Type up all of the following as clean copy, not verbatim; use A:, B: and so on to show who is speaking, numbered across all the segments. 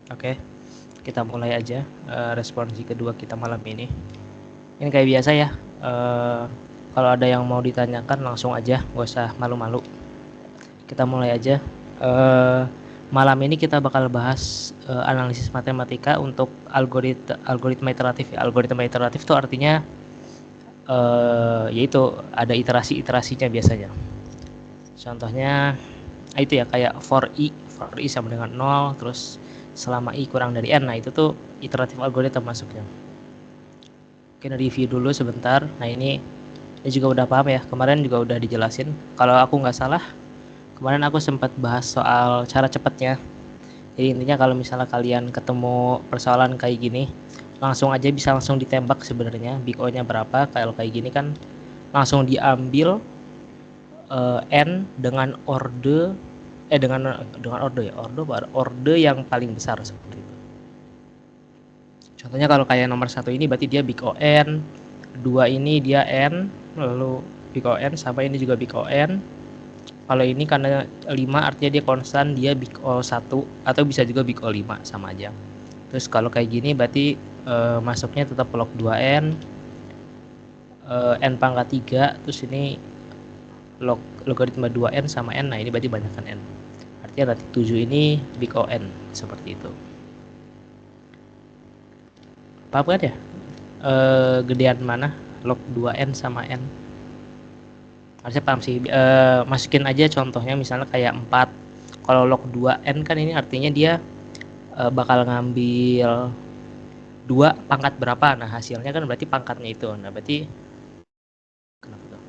A: Oke, kita mulai aja responsi kedua kita malam ini. Ini kayak biasa ya. Kalau ada yang mau ditanyakan langsung aja, gak usah malu-malu. Kita mulai aja. Malam ini kita bakal bahas analisis matematika untuk algoritma iteratif. Algoritma iteratif itu artinya yaitu ada iterasi-iterasinya biasanya. Contohnya itu ya kayak for i sama dengan 0, terus selama i kurang dari n. Nah itu tuh iteratif algoritma masuknya. Mungkin review dulu sebentar. Nah ini juga udah paham ya, kemarin juga udah dijelasin. Kalau aku nggak salah, kemarin aku sempat bahas soal cara cepatnya. Jadi intinya kalau misalnya kalian ketemu persoalan kayak gini, langsung aja bisa langsung ditembak sebenarnya big O nya berapa. Kalau kayak gini kan langsung diambil n dengan orde orde yang paling besar seperti itu. Contohnya kalau kayak nomor 1 ini berarti dia big O n, 2 ini dia n, lalu big O n, sampai ini juga big O n. Kalau ini karena 5 artinya dia konstan, dia big O 1 atau bisa juga big O 5, sama aja. Terus kalau kayak gini berarti masuknya tetap log 2n, n pangkat 3, terus ini logaritma 2n sama n. Nah ini berarti banyakkan n, artinya nanti 7 ini big O n, seperti itu. Paham kan ya? Gedean mana log 2n sama n? Harusnya paham sih. Masukin aja contohnya misalnya kayak 4. Kalau log 2n kan ini artinya dia bakal ngambil 2 pangkat berapa. Nah hasilnya kan berarti pangkatnya itu. Nah berarti kenapa tuh?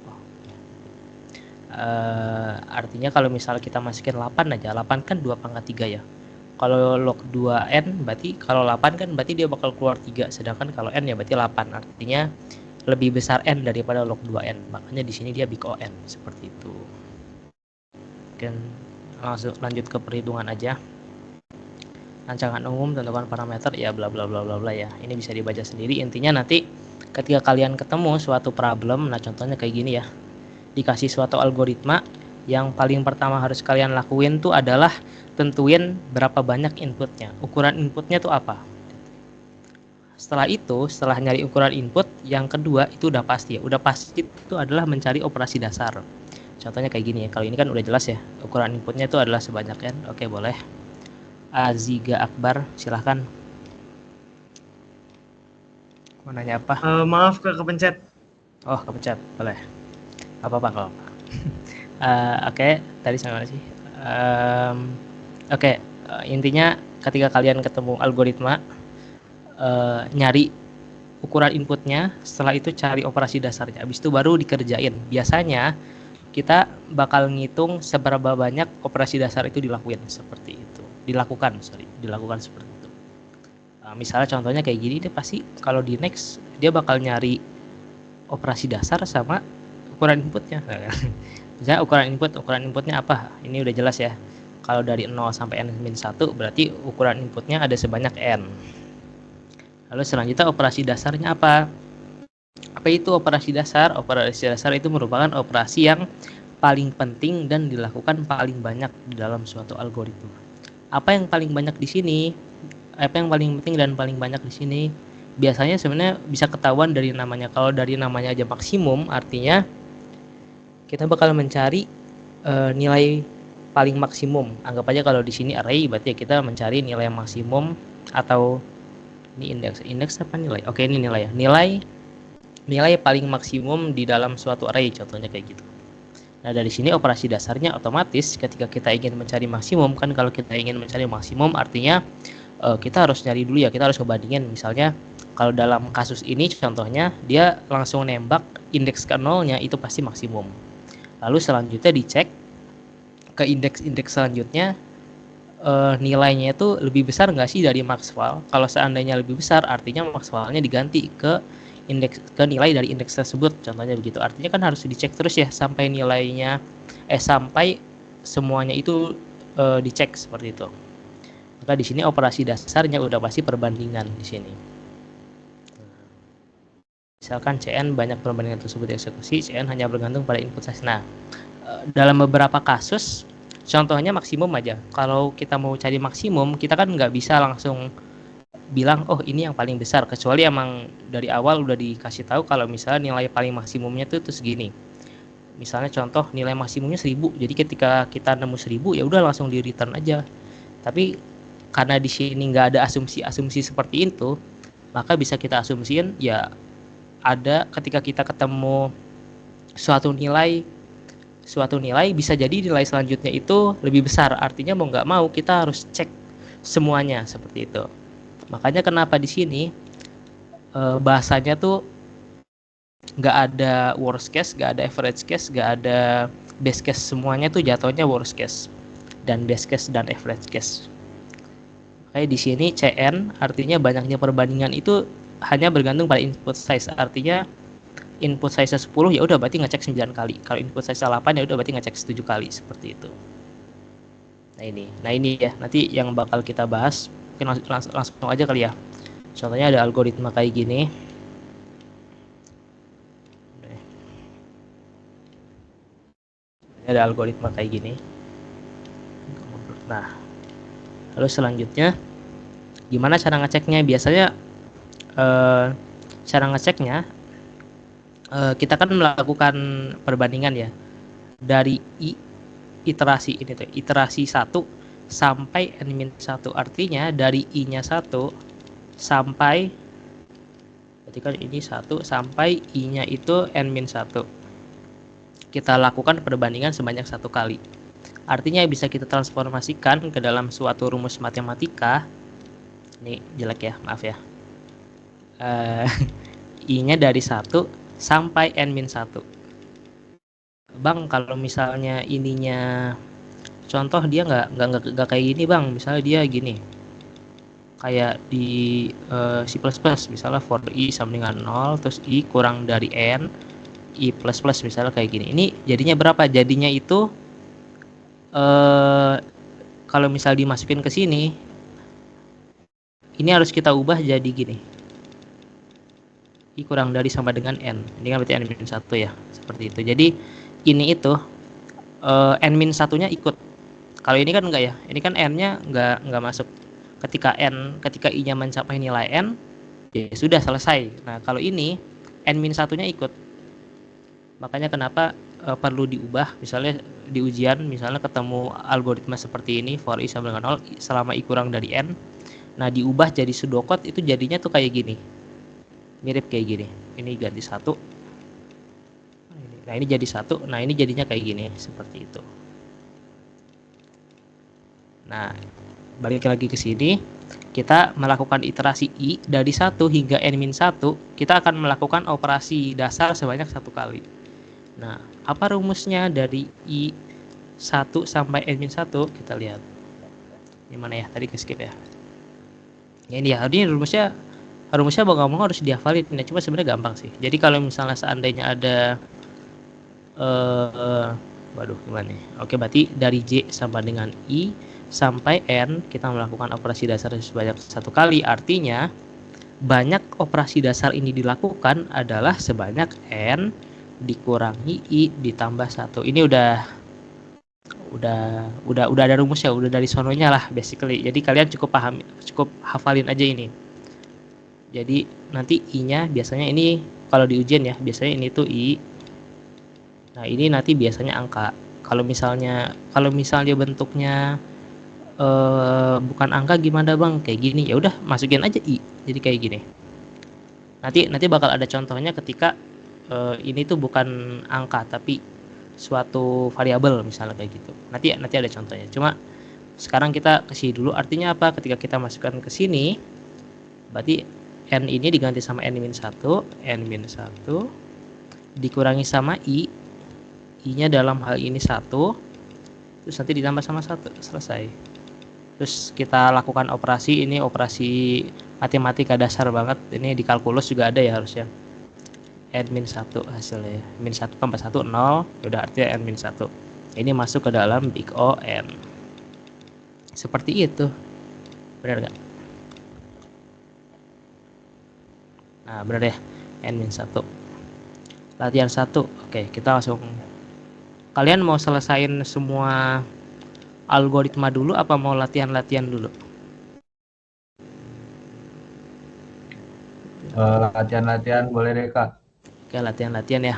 A: Artinya kalau misalnya kita masukin 8 aja, 8 kan 2 pangkat 3 ya. Kalau log 2n berarti kalau 8 kan berarti dia bakal keluar 3, sedangkan kalau n ya berarti 8. Artinya lebih besar n daripada log 2n. Makanya di sini dia big O n, seperti itu. Mungkin langsung lanjut ke perhitungan aja. Rancangan umum tentukan parameter ya bla bla bla bla bla ya. Ini bisa dibaca sendiri. Intinya nanti ketika kalian ketemu suatu problem, nah contohnya kayak gini ya. Dikasih suatu algoritma, yang paling pertama harus kalian lakuin tuh adalah tentuin berapa banyak inputnya. Ukuran inputnya tuh apa. Setelah itu, setelah nyari ukuran input, yang kedua itu udah pasti ya. Udah pasti itu adalah mencari operasi dasar. Contohnya kayak gini ya. Kalau ini kan udah jelas ya. Ukuran inputnya itu adalah sebanyak n. Oke, boleh. Aziga Akbar, silahkan. Mau nanya apa?
B: Maaf kepencet.
A: Oh, kepencet. Boleh. Apa-apa kalau apa. Oke, tadi sama sih. Oke, intinya ketika kalian ketemu algoritma, nyari ukuran inputnya, setelah itu cari operasi dasarnya, habis itu baru dikerjain. Biasanya kita bakal ngitung seberapa banyak operasi dasar itu dilakukan seperti itu. Dilakukan seperti itu. Misalnya contohnya kayak gini, dia pasti kalau di next dia bakal nyari operasi dasar sama ukuran inputnya. Misalnya ukuran inputnya apa? Ini udah jelas ya. Kalau dari 0 sampai n-1 berarti ukuran inputnya ada sebanyak n. Lalu selanjutnya operasi dasarnya apa? Apa itu operasi dasar? Operasi dasar itu merupakan operasi yang paling penting dan dilakukan paling banyak di dalam suatu algoritma. Apa yang paling banyak di sini? Apa yang paling penting dan paling banyak di sini? Biasanya sebenarnya bisa ketahuan dari namanya. Kalau dari namanya aja maksimum, artinya kita bakal mencari nilai paling maksimum. Anggap aja kalau di sini array, berarti kita mencari nilai maksimum, atau ini indeks apa nilai? Oke, ini nilai ya. Nilai paling maksimum di dalam suatu array, contohnya kayak gitu. Nah dari sini operasi dasarnya otomatis ketika kita ingin mencari maksimum, kan kalau kita ingin mencari maksimum artinya kita harus nyari dulu ya, kita harus ngebandingin. Misalnya kalau dalam kasus ini contohnya dia langsung nembak indeks ke nolnya itu pasti maksimum. Lalu selanjutnya dicek ke indeks selanjutnya, nilainya itu lebih besar nggak sih dari maksimal. Kalau seandainya lebih besar artinya maksimalnya diganti ke nilai dari indeks tersebut, contohnya begitu. Artinya kan harus dicek terus ya sampai nilainya sampai semuanya itu dicek seperti itu. Maka di sini operasi dasarnya udah pasti perbandingan di sini. Misalkan CN banyak perbandingan tersebut dieksekusi, CN hanya bergantung pada input saja. Nah, dalam beberapa kasus contohnya maksimum aja. Kalau kita mau cari maksimum, kita kan nggak bisa langsung bilang oh ini yang paling besar, kecuali emang dari awal udah dikasih tahu kalau misalnya nilai paling maksimumnya tuh segini. Misalnya contoh nilai maksimumnya 1000, jadi ketika kita nemu 1000 ya udah langsung di return aja. Tapi karena di sini nggak ada asumsi-asumsi seperti itu, maka bisa kita asumsiin ya ada ketika kita ketemu suatu nilai bisa jadi nilai selanjutnya itu lebih besar. Artinya mau nggak mau kita harus cek semuanya seperti itu. Makanya kenapa di sini bahasanya tuh nggak ada worst case, nggak ada average case, nggak ada best case, semuanya tuh jatuhnya worst case dan best case dan average case. Kayak di sini CN artinya banyaknya perbandingan itu hanya bergantung pada input size. Artinya input size 10 ya udah berarti ngecek 9 kali. Kalau input size 8 ya udah berarti ngecek 7 kali seperti itu. Nah ini ya nanti yang bakal kita bahas. Mungkin langsung aja kali ya. Contohnya ada algoritma kayak gini. Ada algoritma kayak gini. Nah, lalu selanjutnya gimana cara ngeceknya? Biasanya cara ngeceknya kita kan melakukan perbandingan ya dari iterasi ini tuh, iterasi 1 sampai n-1. Artinya dari i-nya 1 sampai, berarti kan ini 1 sampai i-nya itu n-1. Kita lakukan perbandingan sebanyak 1 kali. Artinya bisa kita transformasikan ke dalam suatu rumus matematika. Ini jelek ya, maaf ya. I-nya dari 1 sampai n-1. Bang, kalau misalnya ininya contoh dia nggak kayak gini bang, misalnya dia gini kayak di C++, misalnya for i sama dengan 0 terus i kurang dari n i plus plus, misalnya kayak gini. Ini jadinya berapa? Jadinya itu kalau misal dimasukin ke sini ini harus kita ubah jadi gini, i kurang dari sama dengan n, ini kan berarti n-1 ya, seperti itu. Jadi ini itu n-1 nya ikut. Kalau ini kan enggak ya, ini kan n-nya enggak masuk. Ketika i-nya mencapai nilai n, ya sudah selesai. Nah, kalau ini n-1 nya ikut. Makanya kenapa perlu diubah, misalnya di ujian misalnya ketemu algoritma seperti ini for i sama dengan 0 selama i kurang dari n. Nah, diubah jadi pseudocode itu jadinya tuh kayak gini. Mirip kayak gini. Ini ganti 1. Nah, ini jadi 1. Nah, ini jadinya kayak gini, seperti itu. Nah, balik lagi ke sini, kita melakukan iterasi i dari 1 hingga n-1, kita akan melakukan operasi dasar sebanyak 1 kali. Nah, apa rumusnya dari i 1 sampai n-1? Kita lihat. Ini mana ya? Tadi ke-skip ya. Ya ini ya, ini rumusnya mau ngomong harus dihafalin. Nah, cuma sebenarnya gampang sih. Jadi kalau misalnya seandainya ada waduh gimana nih? Oke, berarti dari J sama dengan I sampai N kita melakukan operasi dasar sebanyak 1 kali. Artinya banyak operasi dasar ini dilakukan adalah sebanyak N dikurangi I ditambah 1. Ini udah ada rumusnya, udah dari sononya lah basically. Jadi kalian cukup hafalin aja ini. Jadi nanti I-nya biasanya ini kalau di ujian ya, biasanya ini tuh I. Nah, ini nanti biasanya angka. Kalau misalnya bentuknya bukan angka gimana bang? Kayak gini, ya udah masukin aja I. Jadi kayak gini. Nanti bakal ada contohnya ketika ini tuh bukan angka tapi suatu variabel misalnya kayak gitu. Nanti ada contohnya. Cuma sekarang kita kasih dulu artinya apa? Ketika kita masukkan ke sini, berarti n ini diganti sama n-1 dikurangi sama i-nya dalam hal ini 1, terus nanti ditambah sama 1, selesai. Terus kita lakukan operasi, ini operasi matematika dasar banget, ini di kalkulus juga ada ya harusnya. n-1 hasilnya, min 1 tambah 1 0, udah artinya n-1. Ini masuk ke dalam big O n. Seperti itu. Benar nggak? Nah, benar ya, n-1. Latihan 1. Oke, kita langsung. Kalian mau selesain semua algoritma dulu apa mau latihan-latihan dulu?
B: Latihan-latihan boleh deh Kak.
A: Oke, latihan-latihan ya.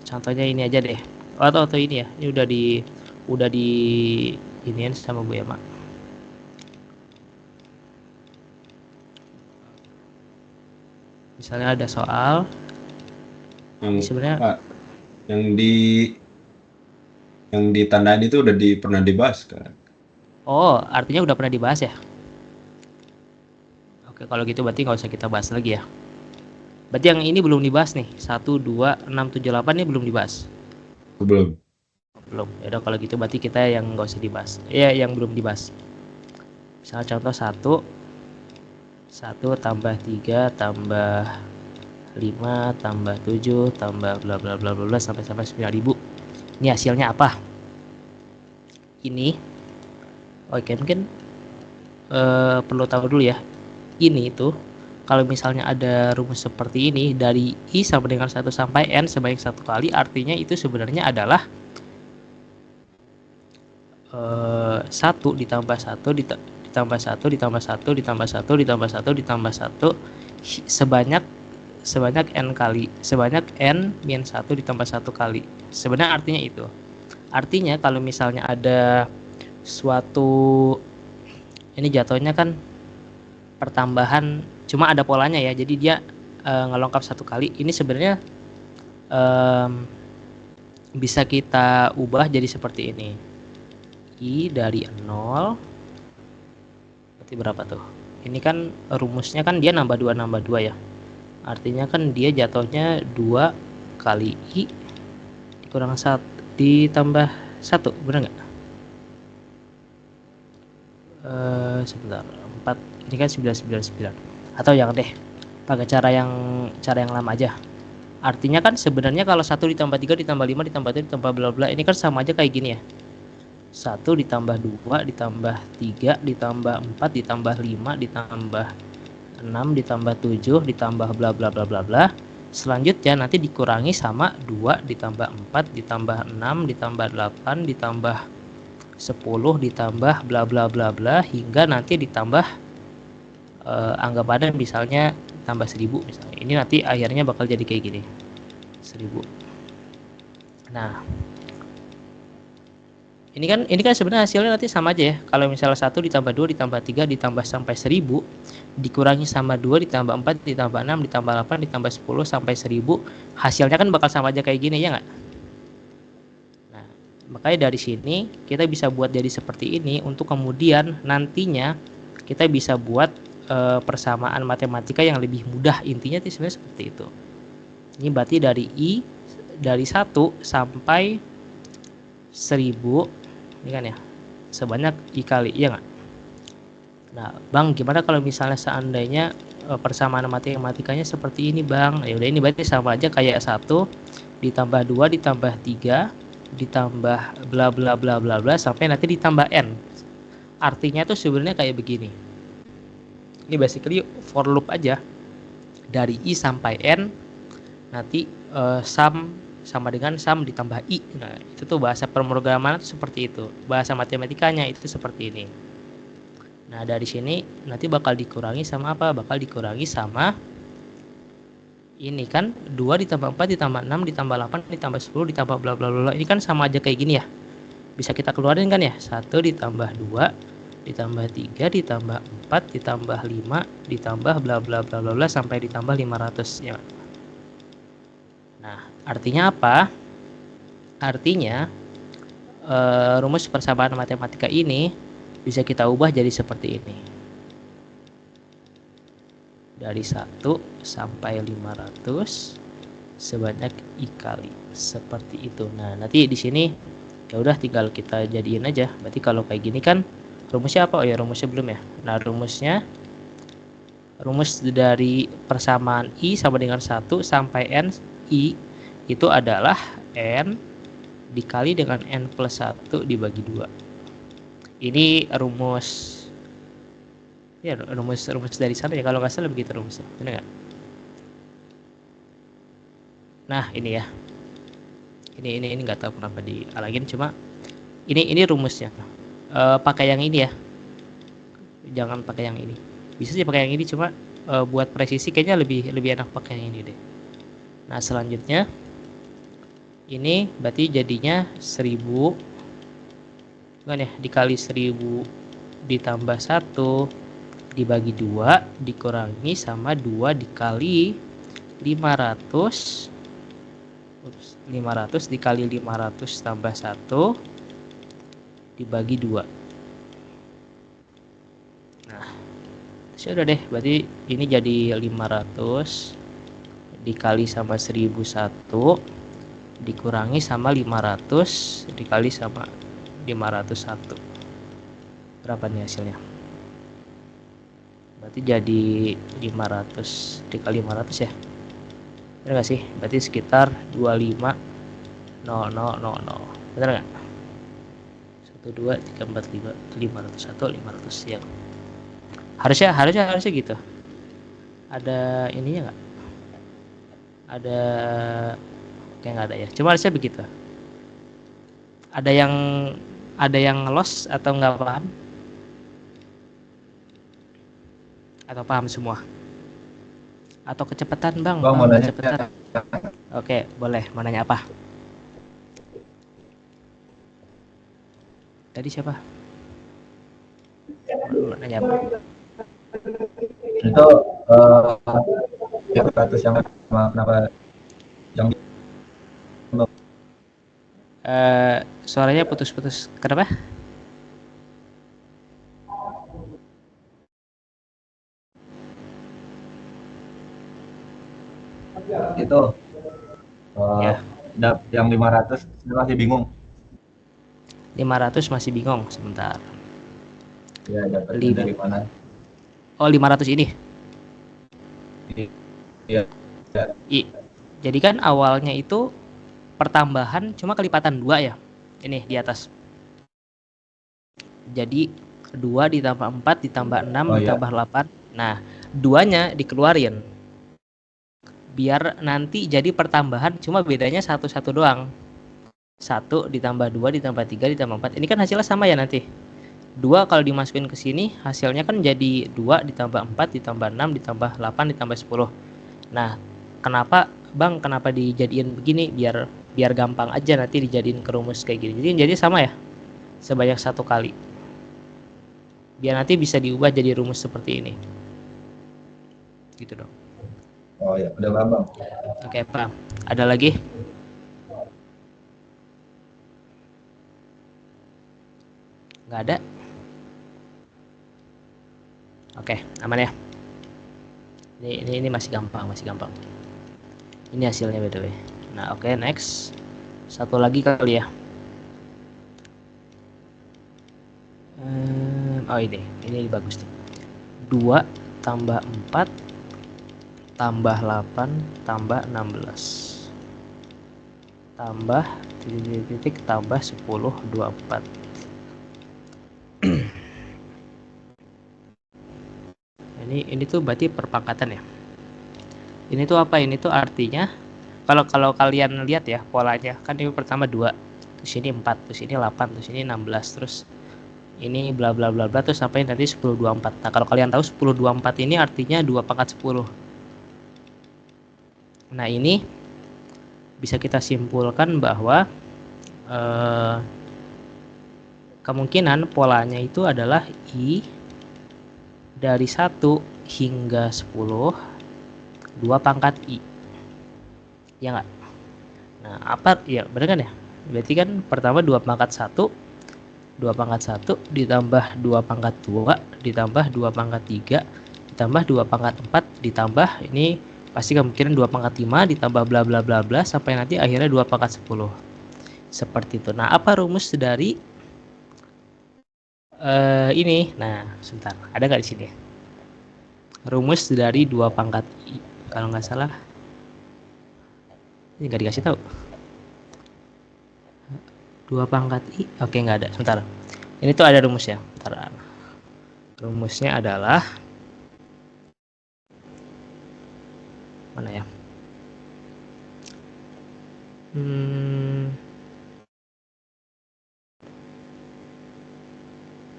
A: Contohnya ini aja deh. Atau ini ya. Ini udah di iniin sama Bu Emma. Misalnya ada soal,
B: Yang
A: ini sebenarnya
B: Kak, yang ditandain itu udah pernah dibahas Kak.
A: oh, artinya udah pernah dibahas ya. Oke, kalau gitu berarti nggak usah kita bahas lagi ya. Berarti yang ini belum dibahas nih. 1, 2, 6, 7, 8 ini belum dibahas.
B: Belum.
A: Belum. Ya udah kalau gitu berarti kita yang nggak usah dibahas. Ya, yang belum dibahas. Misalnya contoh 1 tambah 3 tambah 5 tambah 7 tambah bla bla bla bla bla sampai 9.000. Ini hasilnya apa? Ini oke, mungkin perlu tahu dulu ya. Ini itu kalau misalnya ada rumus seperti ini dari I sama dengan 1 sampai N sebanyak 1 kali, artinya itu sebenarnya adalah 1 ditambah 1 ditambah 1 ditambah 1 ditambah 1 ditambah 1 ditambah 1 sebanyak sebanyak N kali, sebanyak N min 1 ditambah 1 kali. Sebenarnya artinya itu. Artinya kalau misalnya ada suatu, ini jatuhnya kan pertambahan, cuma ada polanya ya, jadi dia ngelengkap 1 kali. Ini sebenarnya bisa kita ubah jadi seperti ini. I dari 0 berarti berapa tuh? Ini kan rumusnya kan dia nambah 2 ya. Artinya kan dia jatuhnya 2 kali I dikurang 1 ditambah 1, bener nggak? Sebentar, 4, ini kan 999. Atau jangan deh, pakai cara yang lama aja. Artinya kan sebenarnya kalau 1 ditambah 3 ditambah 5 ditambah 7 ditambah bla bla, ini kan sama aja kayak gini ya. 1 ditambah 2 ditambah 3 ditambah 4 ditambah 5 ditambah 6 ditambah 7 ditambah bla bla bla bla bla. Selanjutnya nanti dikurangi sama 2 ditambah 4 ditambah 6 ditambah 8 ditambah 10 ditambah bla bla bla bla hingga nanti ditambah anggap ada misalnya tambah 1000 misalnya. Ini nanti akhirnya bakal jadi kayak gini. 1000. Nah, ini kan sebenarnya hasilnya nanti sama aja ya. Kalau misalnya 1 ditambah 2 ditambah 3 ditambah sampai 1000 dikurangi sama 2 ditambah 4 ditambah 6 ditambah 8 ditambah 10 sampai 1000, hasilnya kan bakal sama aja kayak gini ya nggak? Nah, makanya dari sini kita bisa buat jadi seperti ini untuk kemudian nantinya kita bisa buat persamaan matematika yang lebih mudah. Intinya itu sebenarnya seperti itu. Ini berarti dari I dari 1 sampai 1000 ini kan ya, sebanyak I kali, iya nggak? Nah, Bang, gimana kalau misalnya seandainya persamaan matematikanya seperti ini, Bang? Ya udah, ini berarti sama aja kayak 1 ditambah 2 ditambah 3 ditambah bla bla bla bla bla sampai nanti ditambah N. Artinya tuh sebenarnya kayak begini. Ini basically for loop aja. Dari I sampai N nanti sum sama dengan sum ditambah I. Nah, itu tuh bahasa pemrograman itu seperti itu. Bahasa matematikanya itu seperti ini. Nah, dari sini nanti bakal dikurangi sama apa? Bakal dikurangi sama ini kan 2 ditambah 4 ditambah 6 ditambah 8 ditambah 10 ditambah bla bla bla. Ini kan sama aja kayak gini ya. Bisa kita keluarin kan ya? 1 ditambah 2 ditambah 3 ditambah 4 ditambah 5 ditambah bla bla bla bla sampai ditambah 500 ya. Nah, artinya apa? Artinya rumus persamaan matematika ini bisa kita ubah jadi seperti ini. Dari 1 sampai 500 sebanyak I kali. Seperti itu. Nah, nanti di sini ya udah tinggal kita jadiin aja. Berarti kalau kayak gini kan rumusnya apa? Oh ya, rumusnya belum ya. Nah, rumus dari persamaan I sama dengan 1 sampai N I itu adalah N dikali dengan N plus 1 dibagi 2. Ini rumus dari sana ya, kalau nggak salah begitu rumusnya, benar nggak? Nah, ini ya, ini nggak tahu kenapa dialagin, cuma ini rumusnya. pakai yang ini ya, jangan pakai yang ini. Bisa sih pakai yang ini, cuma buat presisi kayaknya lebih enak pakai yang ini deh. Nah selanjutnya ini berarti jadinya 1000 kan ya, dikali 1000 ditambah 1 dibagi 2 dikurangi sama 2 dikali 500. 500 dikali 500 tambah 1 dibagi 2. Nah sudah deh, berarti ini jadi 500 dikali sama 1001 dikurangi sama 500 dikali sama 501. Berapa nih hasilnya? Berarti jadi 500 dikali 500 ya, bener gak sih? Berarti sekitar 25.000. Bener gak? 1 2 3 4 5 501 500 ya. Harusnya gitu. Ada ininya nggak? Ada, kayak nggak ada ya. Cuma harusnya begitu. Ada yang lost atau nggak paham? Atau paham semua? Atau kecepatan bang?
C: Bang mau nanya.
A: Kecepatan. Oke, boleh. Mau nanya apa? Tadi siapa? Mau nanya apa?
C: Itu yang 100 yang kenapa yang
A: Suaranya putus-putus. Kenapa?
C: itu
A: Ya,
C: yang 500 masih bingung
A: 500 masih bingung. Sebentar.
C: ya dapatnya dari mana.
A: Oh, 500 ini.
C: Iya.
A: Jadi kan awalnya itu pertambahan cuma kelipatan 2 ya. Ini di atas. Jadi 2 ditambah 4 ditambah 6 ditambah 8. Nah, 2-nya dikeluarin. Biar nanti jadi pertambahan cuma bedanya 1 doang. 1 ditambah 2 ditambah 3 ditambah 4. Ini kan hasilnya sama ya nanti. 2 kalau dimasukin ke sini hasilnya kan jadi 2 ditambah 4 ditambah 6 ditambah 8 ditambah 10. Nah, kenapa Bang, kenapa dijadiin begini? Biar gampang aja nanti dijadiin ke rumus kayak gini. Jadi sama ya, sebanyak 1 kali. Biar nanti bisa diubah jadi rumus seperti ini. Gitu dong.
C: Oh ya, udah paham Bang.
A: Oke, paham. Ada lagi? Nggak ada? Oke, aman ya. Ini masih gampang. Ini hasilnya by the way. Nah, oke, next. Satu lagi kali ya. Oh ini bagus nih. 2 tambah 4 tambah 8 tambah 16 tambah titik tambah 10 24. Ini tuh berarti perpangkatan ya. Ini tuh apa? Ini tuh artinya kalau kalian lihat ya polanya, kan ini pertama 2, terus ini 4, terus ini 8, terus ini 16, terus ini bla bla bla bla, terus sampai nanti 10 24. Nah, kalau kalian tahu 10 24 ini artinya 2 pangkat 10. Nah, ini bisa kita simpulkan bahwa kemungkinan polanya itu adalah I dari 1 hingga 10 2 pangkat I. Ya nggak? Nah, apa ya, benar kan ya? Berarti kan pertama 2 pangkat 1 ditambah 2 pangkat 2 ditambah 2 pangkat 3 ditambah 2 pangkat 4 ditambah ini pasti kemungkinan 2 pangkat 5 ditambah bla bla bla bla sampai nanti akhirnya 2 pangkat 10. Seperti itu. Nah, apa rumus dari ini? Nah, sebentar. Ada nggak di sini? Rumus dari 2 pangkat I. Kalau nggak salah. Ini nggak dikasih tahu. 2 pangkat I. Oke, nggak ada. Sebentar. Ini tuh ada rumusnya. Bentar. Rumusnya adalah mana ya?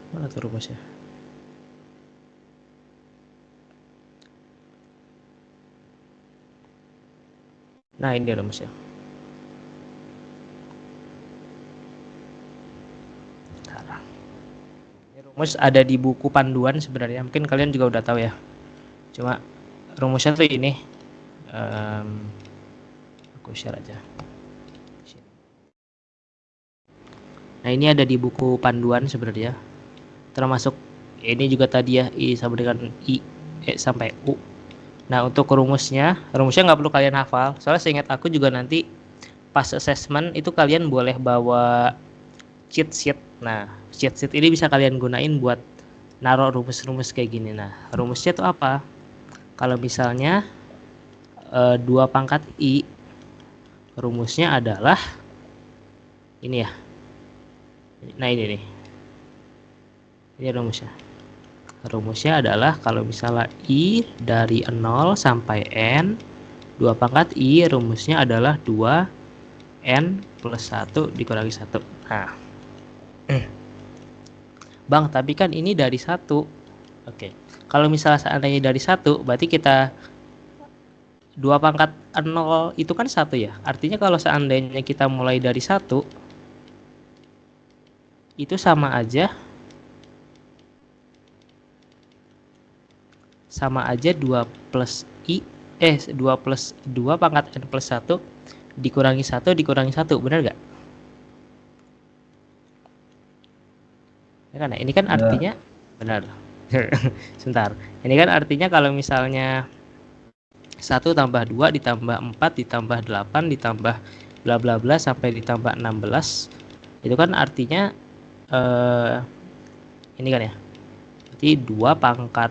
A: Mana tuh rumusnya? Nah, ini rumusnya. Bentar. Ini rumus ada di buku panduan sebenarnya. Mungkin kalian juga udah tahu ya. Cuma rumusnya tuh ini. Aku share aja. Nah, ini ada di buku panduan sebenarnya. Termasuk ini juga tadi ya, I sama dengan I, E sampai U. Nah, untuk rumusnya nggak perlu kalian hafal. Soalnya seingat aku juga nanti pas assessment itu kalian boleh bawa cheat sheet. Nah, cheat sheet ini bisa kalian gunain buat naruh rumus-rumus kayak gini. Nah, rumusnya itu apa? Kalau misalnya 2 pangkat I, rumusnya adalah ini ya. Nah, ini nih. Ini rumusnya. Rumusnya adalah kalau misalnya I dari 0 sampai N, 2 pangkat I rumusnya adalah 2N plus 1 dikurangi 1. Nah. Bang, tapi kan ini dari 1. Oke. Kalau misalnya seandainya dari 1, berarti kita 2 pangkat 0 itu kan 1 ya. Artinya kalau seandainya kita mulai dari 1, itu sama aja 2 plus I 2 plus 2 pangkat N plus 1 dikurangi 1 dikurangi 1, benar nggak? Ya kan, ini kan artinya benar. Sebentar, ini kan artinya kalau misalnya 1 tambah 2 ditambah 4 ditambah 8 ditambah bla bla bla sampai ditambah 16, itu kan artinya ini kan ya, berarti 2 pangkat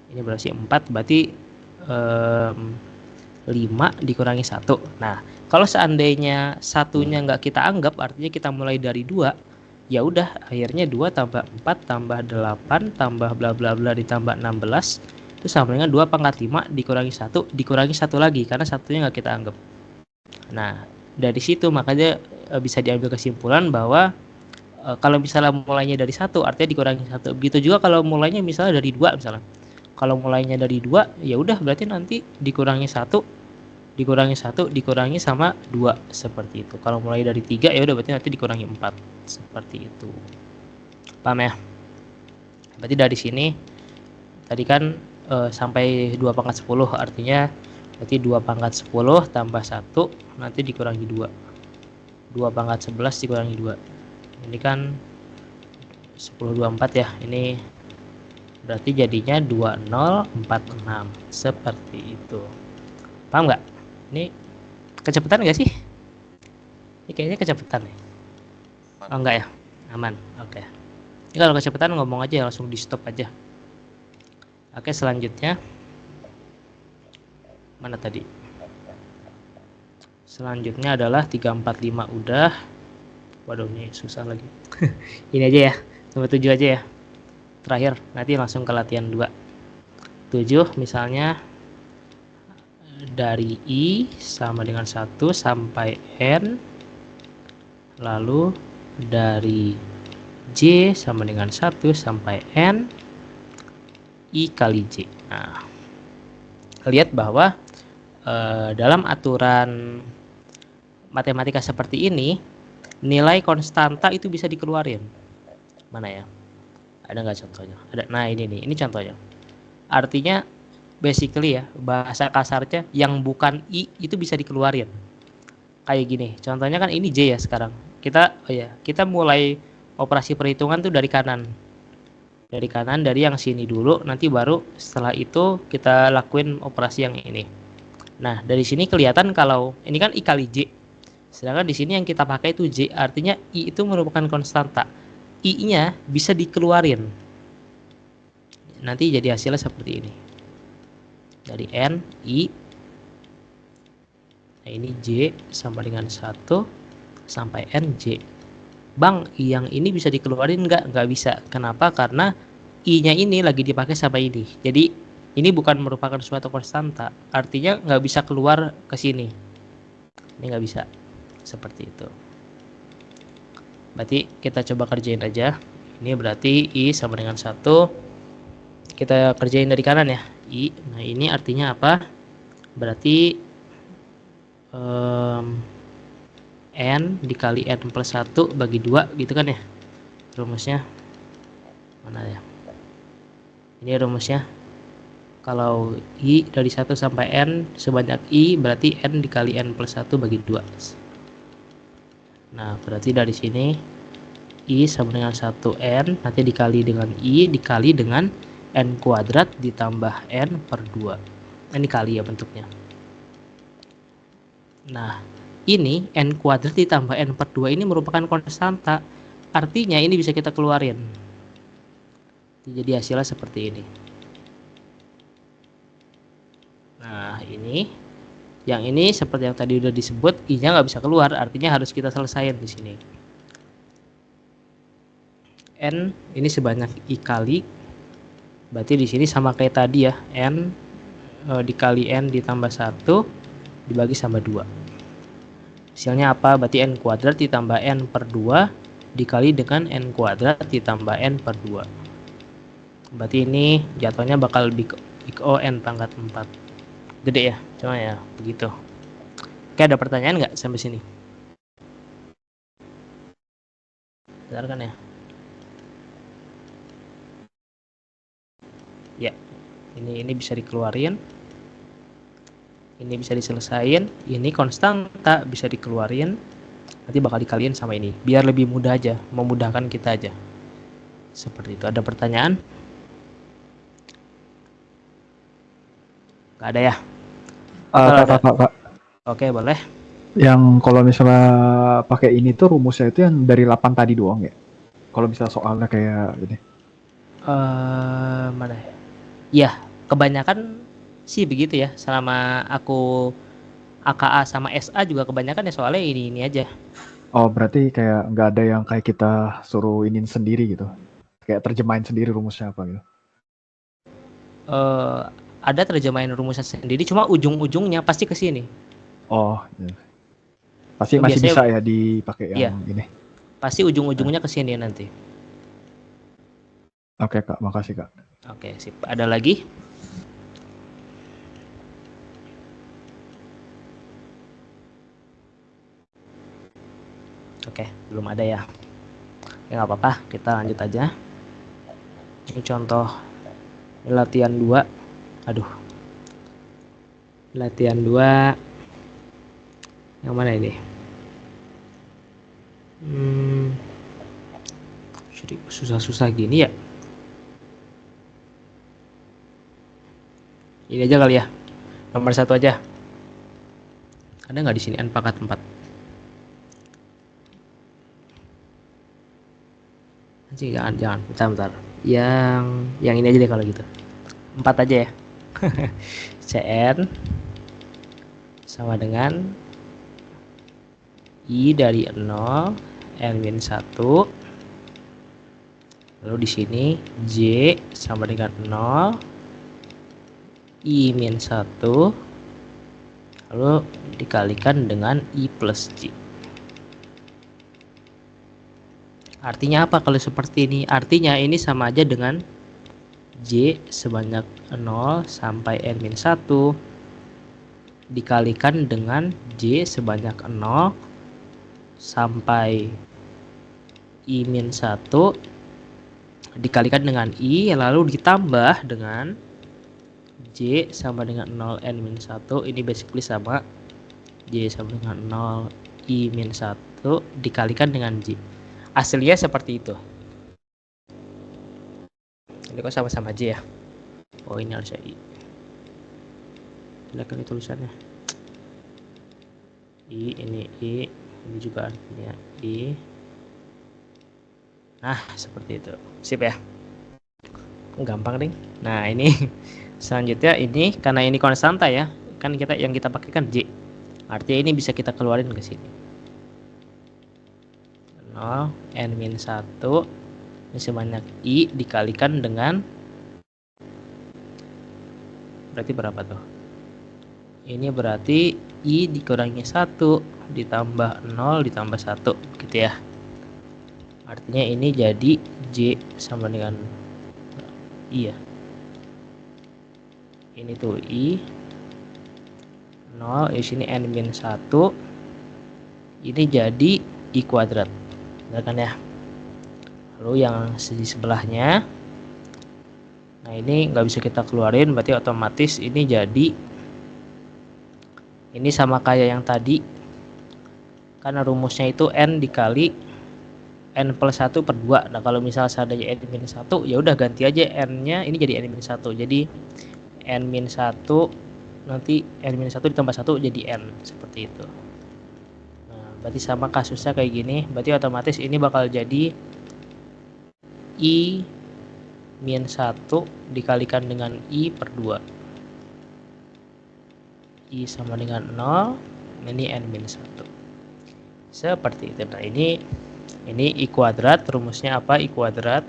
A: ini berarti 4, berarti 5 dikurangi 1. Nah, kalau seandainya satunya nggak kita anggap, artinya kita mulai dari 2, ya udah akhirnya 2 tambah 4 tambah 8 tambah bla bla bla ditambah 16 itu sama dengan 2 pangkat 5 dikurangi 1 dikurangi 1 lagi, karena satunya nggak kita anggap. Nah, dari situ makanya bisa diambil kesimpulan bahwa kalau misalnya mulainya dari 1 artinya dikurangi 1. Begitu juga kalau mulainya misalnya dari 2 misalnya. Kalau mulainya dari 2, ya udah berarti nanti dikurangi 1 dikurangi sama 2 seperti itu. Kalau mulai dari 3 ya udah berarti nanti dikurangi 4 seperti itu. Paham ya? Berarti dari sini tadi kan sampai 2 pangkat 10, artinya berarti 2 pangkat 10 tambah 1 nanti dikurangi 2. 2 pangkat 11 dikurangi 2. Ini kan 1024 ya. Ini berarti jadinya 2046 seperti itu. Paham nggak? Ini kecepatan nggak sih? Ini kayaknya kecepatan nih. Oh enggak ya? Aman. Oke. Ini kalau kecepatan ngomong aja, langsung di stop aja. Oke, selanjutnya mana tadi? Selanjutnya adalah 345 udah. Waduh, ini susah lagi. Ini aja ya. Nomor 7 aja ya. Terakhir, nanti langsung ke latihan 2. 7 misalnya dari I sama dengan 1 sampai N, lalu dari J sama dengan 1 sampai N I kali J. Nah, lihat bahwa dalam aturan matematika seperti ini nilai konstanta itu bisa dikeluarin. Mana ya? Ada nggak contohnya? Ada. Nah, ini contohnya. Artinya basically ya, bahasa kasarnya yang bukan I itu bisa dikeluarin. Kayak gini. Contohnya kan ini J ya sekarang. Kita mulai operasi perhitungan tuh dari kanan. Dari kanan, dari yang sini dulu, nanti baru setelah itu kita lakuin operasi yang ini. Nah, dari sini kelihatan kalau ini kan I kali J. Sedangkan di sini yang kita pakai itu J, artinya I itu merupakan konstanta. I-nya bisa dikeluarin. Nanti jadi hasilnya seperti ini. Dari N, I. Nah, ini J sama dengan 1 sampai N, J. Bang, yang ini bisa dikeluarin nggak? Nggak bisa. Kenapa? Karena I-nya ini lagi dipakai sama ini. Jadi, ini bukan merupakan suatu konstanta. Artinya nggak bisa keluar ke sini. Ini nggak bisa. Seperti itu. Berarti kita coba kerjain aja. Ini berarti I sama dengan 1. Kita kerjain dari kanan ya. I. Nah, ini artinya apa? Berarti N dikali N plus 1 bagi 2 gitu kan ya. Rumusnya. Mana ya? Ini rumusnya. Kalau I dari 1 sampai N sebanyak I berarti N dikali N plus 1 bagi 2. Nah, berarti dari sini I sama dengan 1N nanti dikali dengan I dikali dengan N kuadrat ditambah N per 2. Ini kali ya bentuknya. Nah, ini N kuadrat ditambah N per 2 ini merupakan konstanta. Artinya ini bisa kita keluarin. Jadi hasilnya seperti ini. Nah, ini. Yang ini seperti yang tadi udah disebut, I-nya nggak bisa keluar. Artinya harus kita selesaikan di sini. N ini sebanyak I kali. Berarti di sini sama kayak tadi ya. N dikali N ditambah 1 dibagi sama 2. Hasilnya apa? Berarti N kuadrat ditambah N per 2 dikali dengan N kuadrat ditambah N per 2. Berarti ini jatuhnya bakal big O N pangkat 4. Gede ya? Cuma ya begitu. Oke, ada pertanyaan nggak sampai sini? Benar kan ya? Ya, ini bisa dikeluarin, ini bisa diselesain, ini konstanta bisa dikeluarin, nanti bakal dikaliin sama ini, biar lebih mudah aja, memudahkan kita aja. Seperti itu. Ada pertanyaan? Gak ada ya?
D: Pak.
A: Oke, boleh.
D: Yang kalau misalnya pakai ini tuh rumusnya itu yang dari 8 tadi doang ya? Kalau misalnya soalnya kayak ini.
A: Mana ya? Ya, kebanyakan sih begitu ya. Selama aku AKA sama SA juga kebanyakan ya soalnya ini aja.
D: Oh, berarti kayak nggak ada yang kayak kita suruh inin sendiri gitu? Kayak terjemahin sendiri rumusnya apa gitu?
A: Ada terjemahin rumusnya sendiri, cuma ujung-ujungnya pasti ke sini.
D: Oh, iya. Pasti
A: Itu
D: masih
A: biasanya,
D: bisa ya dipakai yang ini.
A: pasti ujung-ujungnya ke sini nanti.
D: Oke Kak, makasih Kak.
A: Oke, sip. Ada lagi? Oke, belum ada ya. Ya nggak apa-apa, kita lanjut aja. Ini contoh latihan 2. Aduh. Latihan 2. Yang mana ini? Susah-susah gini ya. Ini aja kali ya. Nomor 1 aja. Ada nggak di sini N pangkat 4? Jangan. Bentar. Yang ini aja deh kalau gitu. 4 aja ya. Cn sama dengan I dari 0 N-1. Lalu di sini J sama dengan 0 I-1. Lalu dikalikan dengan I plus J. Artinya apa kalau seperti ini? Artinya ini sama aja dengan J sebanyak 0 sampai N-1 dikalikan dengan J sebanyak 0 sampai I-1 dikalikan dengan I lalu ditambah dengan J sama dengan 0 N-1. Ini basically sama J sama dengan 0 I-1 dikalikan dengan J. Hasilnya seperti itu. Ini kok sama-sama J ya? Oh, ini harusnya I. Lihat ini tulisannya. Ini juga artinya I. Nah, seperti itu. Sip ya. Gampang ding. Nah, ini selanjutnya ini karena ini konstanta ya. Kan yang kita pakai kan J. Artinya ini bisa kita keluarin ke sini. 0 N-1 ini sebanyak I dikalikan dengan berarti berapa tuh? Ini berarti I dikurangi 1 ditambah 0 ditambah 1 gitu ya. Artinya ini jadi J sama dengan I ya. Ini tuh I 0, di sini N-1. Ini jadi I kuadrat. Benar kan ya? Lalu yang di sebelahnya, nah ini nggak bisa kita keluarin, berarti otomatis ini jadi, ini sama kayak yang tadi, karena rumusnya itu N dikali N plus 1 per 2. Nah kalau misal seandainya N-1, ya udah ganti aja N-nya, ini jadi N-1. Jadi N-1, nanti N-1 ditambah 1 jadi N, seperti itu. Nah berarti sama kasusnya kayak gini, berarti otomatis ini bakal jadi I min 1 dikalikan dengan I per 2. I sama dengan 0, ini N min 1. Seperti itu. Nah ini I kuadrat, rumusnya apa? I kuadrat.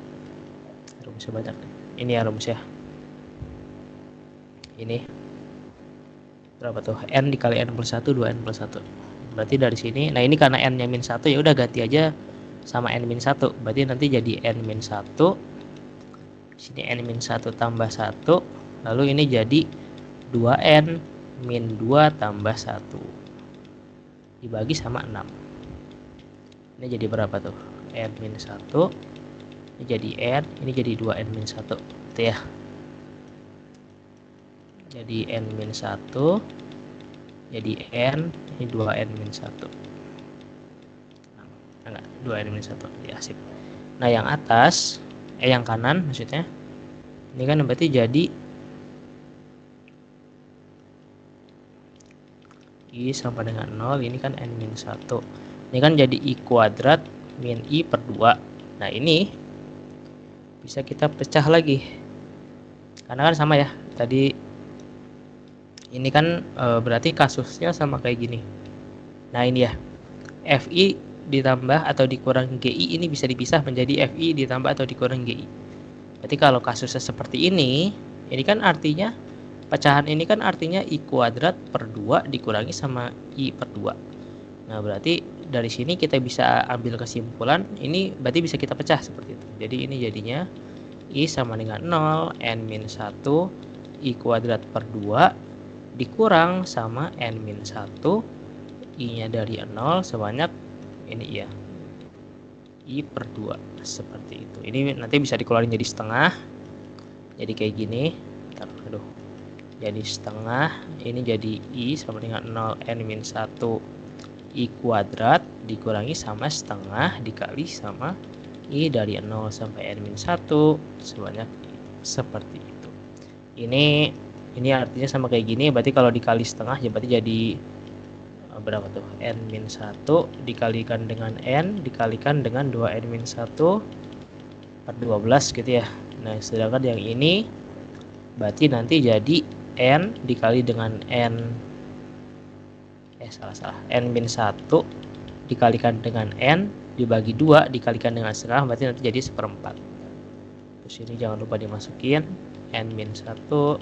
A: Rumusnya banyak. Ini ya rumusnya. Ini berapa tuh? N dikali N plus 1, 2N plus 1. Berarti dari sini, nah ini karena N-nya min 1, ya udah ganti aja sama N min 1. Berarti nanti jadi N min 1. Sini N min 1 tambah 1. Lalu ini jadi 2N min 2 tambah 1. Dibagi sama 6. Ini jadi berapa tuh? N min 1. Ini jadi N. Ini jadi 2N min 1. Gitu ya. Jadi N min 1. Jadi N. Ini 2N min 1. Enggak, 2N min 1. Ya, sip. Nah yang atas, yang kanan maksudnya, ini kan berarti jadi I sama dengan 0, ini kan N min 1. Ini kan jadi I kuadrat min I per 2. Nah ini bisa kita pecah lagi, karena kan sama ya tadi. Ini kan berarti kasusnya sama kayak gini. Nah ini ya, FI ditambah atau dikurang GI ini bisa dipisah menjadi FI ditambah atau dikurang GI. Berarti kalau kasusnya seperti ini kan artinya pecahan ini kan artinya I kuadrat per 2 dikurangi sama I per 2. Nah berarti dari sini kita bisa ambil kesimpulan, ini berarti bisa kita pecah seperti itu. Jadi ini jadinya I sama dengan 0 N min 1 I kuadrat per 2 dikurang sama N min 1 I nya dari 0 sebanyak ini ya I per 2, seperti itu. Ini nanti bisa dikeluarin jadi setengah, jadi kayak gini. Aduh, jadi setengah, ini jadi I sama dengan 0 N min 1 I kuadrat dikurangi sama setengah dikali sama I dari 0 sampai N min 1 sebanyak seperti itu. Ini artinya sama kayak gini, berarti kalau dikali setengah ya berarti jadi berapa tuh? N min 1 dikalikan dengan N dikalikan dengan 2N min 1 per 12 gitu ya. Nah sedangkan yang ini berarti nanti jadi N dikali dengan N N min 1 dikalikan dengan N dibagi 2 dikalikan dengan setengah, berarti nanti jadi 1/4. Terus ini jangan lupa dimasukin N min 1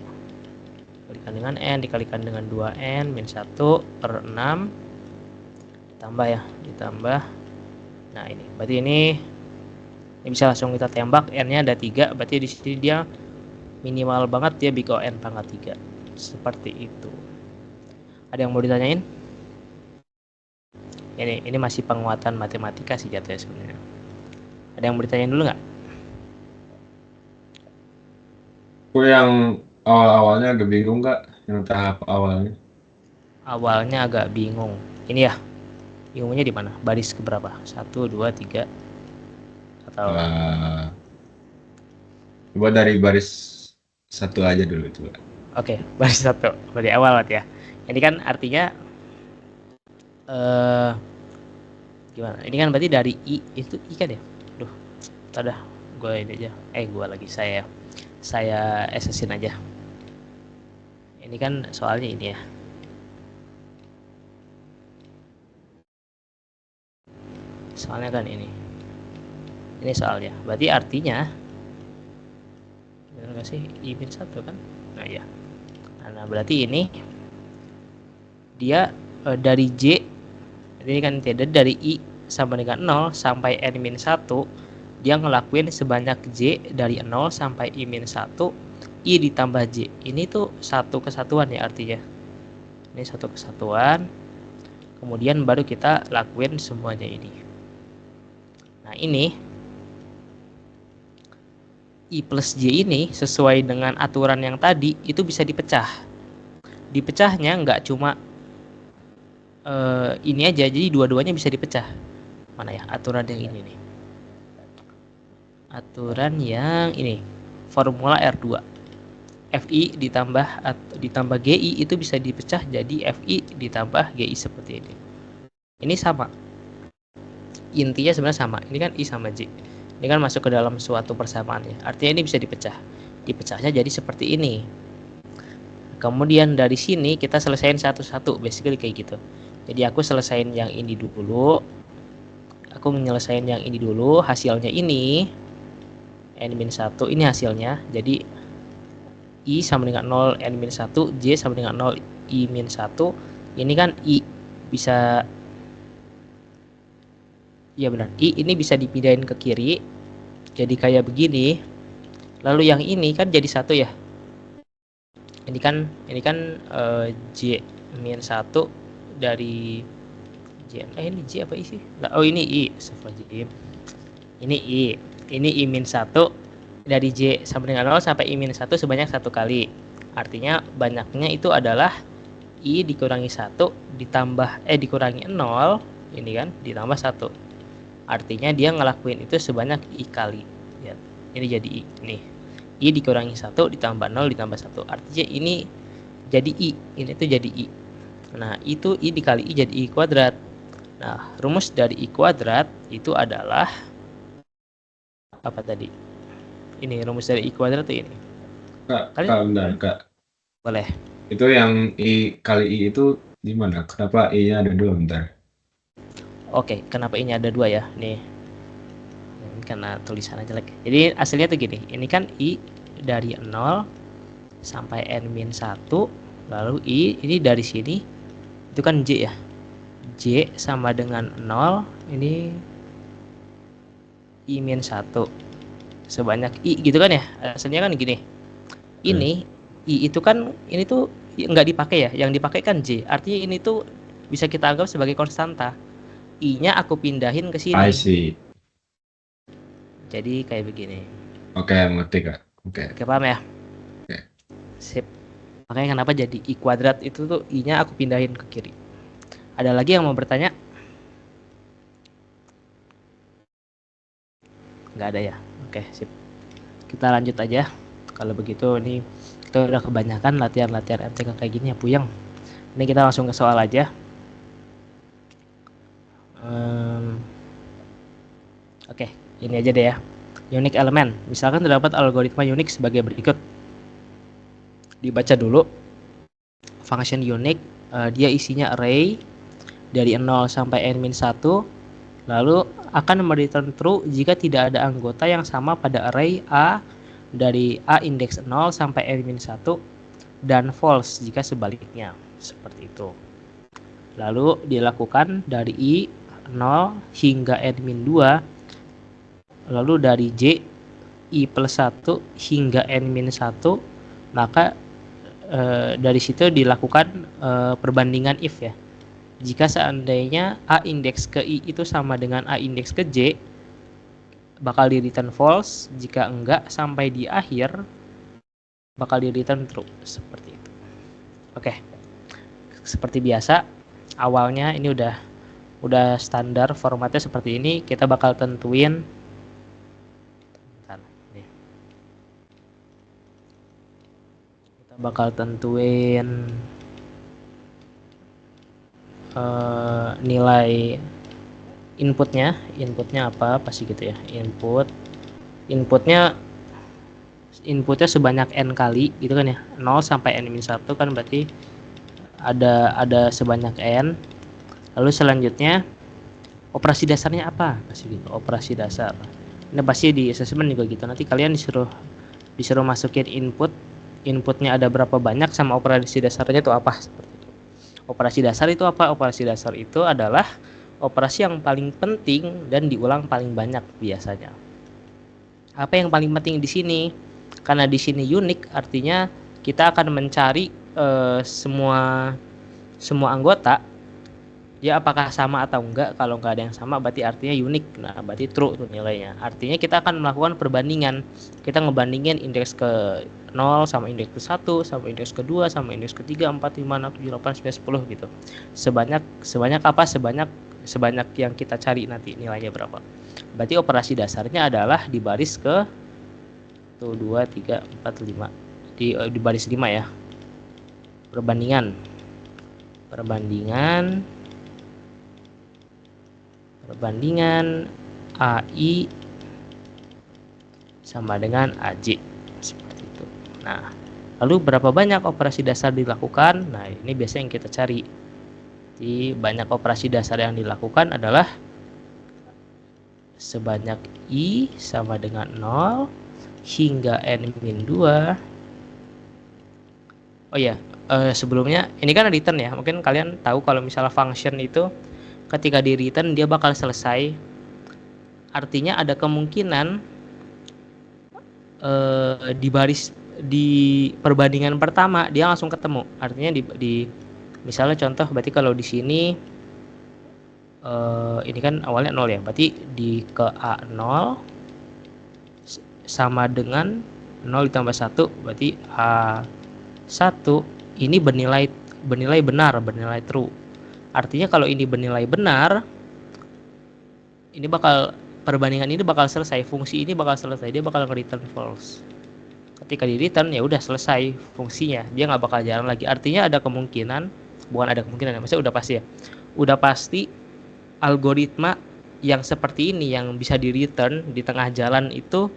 A: dikalikan dengan N dikalikan dengan 2N min 1 per 6 ditambah ya, ditambah. Nah ini berarti ini bisa langsung kita tembak, N-nya ada 3, berarti di sini dia minimal banget dia bikin N pangkat 3. Seperti itu. Ada yang mau ditanyain? Ini masih penguatan matematika sih jatuhnya sebenarnya. Ada yang mau ditanyain dulu nggak?
B: Gue yang awal-awalnya agak bingung Kak, yang tahap awalnya.
A: Awalnya agak bingung. Ini ya, bingungnya di mana? Baris keberapa? 1, 2, 3 atau
B: Coba dari baris 1 aja dulu coba.
A: Oke, baris 1 dari awal ya. Ini kan artinya gimana? Ini kan berarti dari I itu I kan ya? Duh, tada gue ini aja. Saya esesin aja. Ini kan soalnya ini ya. Soalnya kan ini soalnya. Berarti artinya benar nggak sih I min 1 kan? Nah ya. Nah berarti ini dia dari J. Ini kan tidak dari I sama dengan 0 sampai n-1, dia ngelakuin sebanyak J dari 0 sampai I-1, I ditambah J. Ini tuh satu kesatuan ya artinya. Ini satu kesatuan. Kemudian baru kita lakuin semuanya ini. Nah ini I plus J ini sesuai dengan aturan yang tadi itu bisa dipecah. Dipecahnya nggak cuma ini aja, jadi dua-duanya bisa dipecah. Mana ya aturan yang ini nih? Aturan yang ini, formula R2. FI ditambah GI itu bisa dipecah jadi FI ditambah GI seperti ini. Ini sama. Intinya sebenarnya sama. Ini kan I sama J. Ini kan masuk ke dalam suatu persamaan ya. Artinya ini bisa dipecah. Dipecahnya jadi seperti ini. Kemudian dari sini kita selesaiin satu-satu, basically kayak gitu. Jadi aku selesaiin yang ini dulu. Aku menyelesaikan yang ini dulu. Hasilnya ini n-1 ini hasilnya. Jadi I sama dengan 0 n-1, J sama dengan 0 I-1. Ini kan I bisa, iya benar, I ini bisa dipindahin ke kiri. Jadi kayak begini. Lalu yang ini kan jadi satu ya. Ini kan J-1 dari J. Ini J apa I sih? Oh ini I. Astagfirullahaladzim. Ini I. Ini I-1 dari J sama dengan 0 sampai I-1 sebanyak satu kali. Artinya banyaknya itu adalah I dikurangi 1 dikurangi 0, ini kan ditambah 1. Artinya dia ngelakuin itu sebanyak I kali. Ya, ini jadi I. Nih. I dikurangi 1 ditambah 0 ditambah 1. Artinya ini jadi I. Ini tuh jadi I. Nah, itu I dikali I jadi I kuadrat. Nah, rumus dari I kuadrat itu adalah apa tadi? Ini rumus dari I kuadrat tuh ini.
B: Kak, bentar, Kak.
A: Boleh.
B: Itu yang I kali I itu gimana? Kenapa I-nya ada 2 bentar?
A: Oke, kenapa I-nya ada 2 ya? Nih. Karena tulisannya jelek. Jadi hasilnya tuh gini. Ini kan I dari 0 sampai n-1, lalu I ini dari sini itu kan J ya. J sama dengan 0, ini I-1 sebanyak I gitu kan ya. Hasilnya kan gini. Ini I itu kan ini tuh nggak dipakai ya. Yang dipakai kan J. Artinya ini tuh bisa kita anggap sebagai konstanta. I-nya aku pindahin ke sini.
B: I see.
A: Jadi kayak begini.
B: Oke, ngerti Kak. Oke,
A: paham ya?
B: Oke.
A: Sip. Makanya kenapa jadi I kuadrat itu tuh I-nya aku pindahin ke kiri. Ada lagi yang mau bertanya? Nggak ada ya? Oke, sip. Kita lanjut aja. Kalau begitu ini kita udah kebanyakan latihan-latihan MTK kayak gini ya, puyeng. Ini kita langsung ke soal aja. Oke, ini aja deh ya. Unique element. Misalkan terdapat algoritma unique sebagai berikut. Dibaca dulu. Function unique, dia isinya array dari 0 sampai n-1, lalu akan mereturn true jika tidak ada anggota yang sama pada array A dari A indeks 0 sampai n-1 dan false jika sebaliknya. Seperti itu. Lalu dilakukan dari I 0 hingga n-2, lalu dari J I plus 1 hingga n-1, maka dari situ dilakukan perbandingan if ya. Jika seandainya A indeks ke I itu sama dengan A indeks ke J, bakal di return false. Jika enggak, sampai di akhir bakal di return true. Seperti itu. Oke. Seperti biasa, awalnya ini udah standar formatnya seperti ini. Kita bakal tentuin nilai inputnya apa pasti gitu ya. Inputnya sebanyak n kali gitu kan ya. 0 sampai n-1 kan berarti ada sebanyak n. Lalu selanjutnya operasi dasarnya apa? Pasti gitu, operasi dasar. Ini pasti di assessment juga gitu. Nanti kalian disuruh masukin inputnya ada berapa banyak sama operasi dasarnya itu apa, seperti itu. Operasi dasar itu apa? Operasi dasar itu adalah operasi yang paling penting dan diulang paling banyak biasanya. Apa yang paling penting di sini? Karena di sini unik, artinya kita akan mencari semua anggota, ya apakah sama atau enggak. Kalau enggak ada yang sama berarti artinya unik. Nah, berarti true tuh nilainya. Artinya kita akan melakukan perbandingan. Kita ngebandingin indeks ke 0 sama indeks ke 1 sama indeks ke 2 sama indeks ke 3, 4, 5, 6, 7, 8, 9, 10 gitu. Sebanyak apa? Sebanyak yang kita cari nanti nilainya berapa. Berarti operasi dasarnya adalah di baris ke 1, 2, 3, 4, 5. Di baris 5 ya. Perbandingan AI sama dengan AJ seperti itu. Nah, lalu berapa banyak operasi dasar dilakukan? Nah, ini biasanya yang kita cari. Jadi banyak operasi dasar yang dilakukan adalah sebanyak I sama dengan 0 hingga N-2. Oh ya, sebelumnya ini kan return ya. Mungkin kalian tahu kalau misalnya function itu ketika di return dia bakal selesai. Artinya ada kemungkinan di perbandingan pertama dia langsung ketemu. Artinya di misalnya contoh, berarti kalau di sini ini kan awalnya 0 ya. Berarti di ke A0 sama dengan 0 ditambah 1, berarti A1 ini bernilai benar, bernilai true. Artinya kalau ini bernilai benar, ini perbandingan ini bakal selesai, fungsi ini bakal selesai, dia bakal nge-return false. Ketika di return ya udah selesai fungsinya, dia nggak bakal jalan lagi. Artinya ada kemungkinan, maksudnya udah pasti ya, udah pasti algoritma yang seperti ini yang bisa di return di tengah jalan itu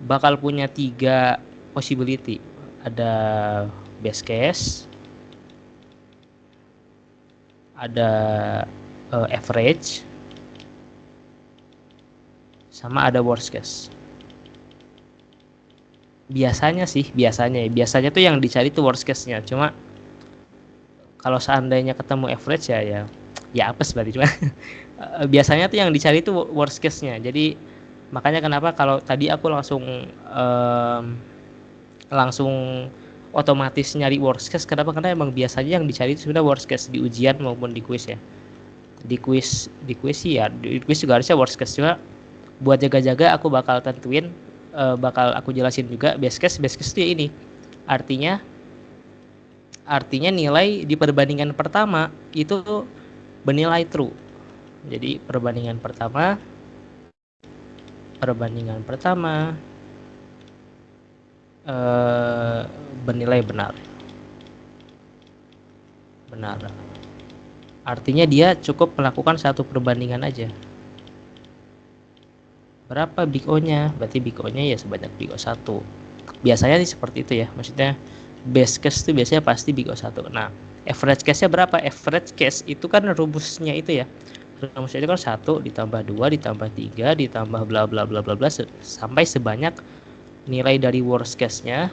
A: bakal punya 3 possibility. Ada best case, ada average, sama ada worst case. Biasanya tuh yang dicari tuh worst case-nya. Cuma kalau seandainya ketemu average ya apes berarti. Cuma biasanya tuh yang dicari tuh worst case-nya. Jadi makanya kenapa kalau tadi aku langsung otomatis nyari worst case. Kenapa? Karena emang biasanya yang dicari itu sebenarnya worst case di ujian maupun di kuis ya. Di kuis juga harusnya worst case. Cuma buat jaga-jaga aku bakal tentuin, bakal aku jelasin juga best case itu ya ini. Artinya nilai di perbandingan pertama itu bernilai true. Jadi perbandingan pertama bernilai benar. Artinya dia cukup melakukan satu perbandingan aja. Berapa big O-nya? Berarti big O-nya ya sebanyak big O1. Biasanya sih seperti itu ya. Maksudnya best case itu biasanya pasti big O1. Nah, average case-nya berapa? Average case itu kan rumusnya itu ya. Rumusnya itu kan 1 ditambah 2 ditambah 3 ditambah bla bla bla bla bla sampai sebanyak nilai dari worst case-nya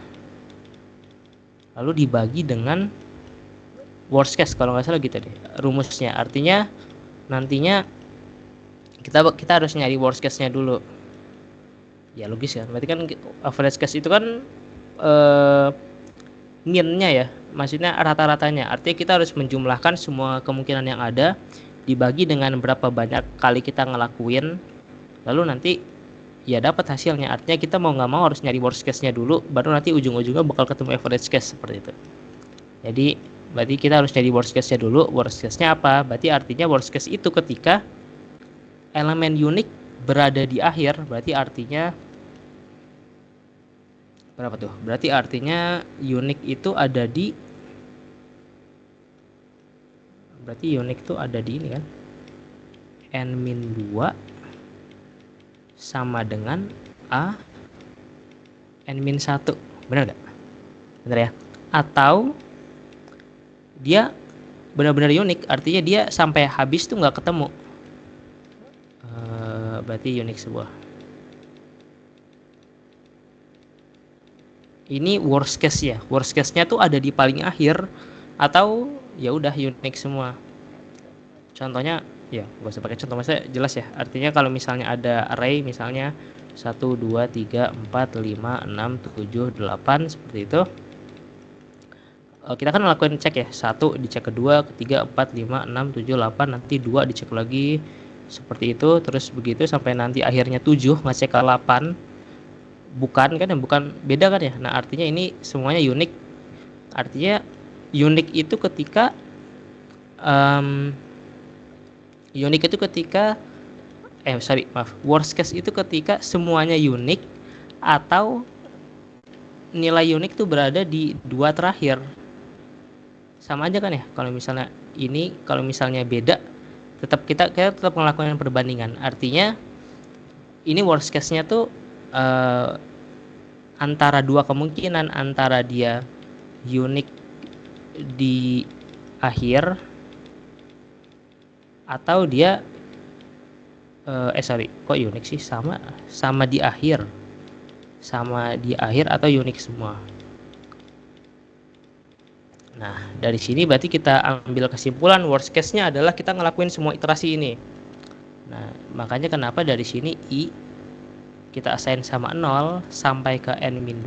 A: lalu dibagi dengan worst case, kalau nggak salah gitu deh rumusnya. Artinya nantinya kita harus nyari worst case-nya dulu. Ya logis ya. Berarti kan average case itu kan mean-nya ya. Maksudnya rata-ratanya. Artinya kita harus menjumlahkan semua kemungkinan yang ada dibagi dengan berapa banyak kali kita ngelakuin. Lalu nanti ya dapat hasilnya. Artinya kita mau nggak mau harus nyari worst case-nya dulu, baru nanti ujung-ujungnya bakal ketemu average case seperti itu. Jadi berarti kita harus nyari worst case-nya dulu. Worst case-nya apa? Berarti artinya worst case itu ketika elemen unik berada di akhir. Berarti artinya berapa tuh? Berarti artinya unik itu ada di, berarti unik itu ada di ini kan, n-2 sama dengan a n-1. Benar gak? Benar ya? Atau dia benar-benar unik, artinya dia sampai habis tuh nggak ketemu. Berarti unik sebuah. Ini worst case ya. Worst case-nya tuh ada di paling akhir atau ya udah unik semua. Contohnya Ya, nggak usah pakai contoh, maksudnya jelas ya. Artinya kalau misalnya ada array misalnya 1, 2, 3, 4, 5, 6, 7, 8 seperti itu. Kita kan ngelakuin cek ya. 1 dicek kedua, ketiga, 4, 5, 6, 7, 8, nanti 2 dicek lagi. Seperti itu terus begitu sampai nanti akhirnya 7 ngecek ke 8. Bukan kan ya, bukan beda kan ya. Nah, artinya ini semuanya unik. Artinya unik itu ketika unik itu ketika worst case itu ketika semuanya unik atau nilai unik itu berada di dua terakhir. Sama aja kan ya, kalau misalnya ini, kalau misalnya beda, tetap kita tetap melakukan perbandingan. Artinya ini worst case-nya tuh antara dua kemungkinan, antara dia unik di akhir atau dia kok unik sih, sama di akhir atau unik semua. Nah, dari sini berarti kita ambil kesimpulan worst case-nya adalah kita ngelakuin semua iterasi ini. Nah, makanya kenapa dari sini I kita assign sama 0 sampai ke n-2,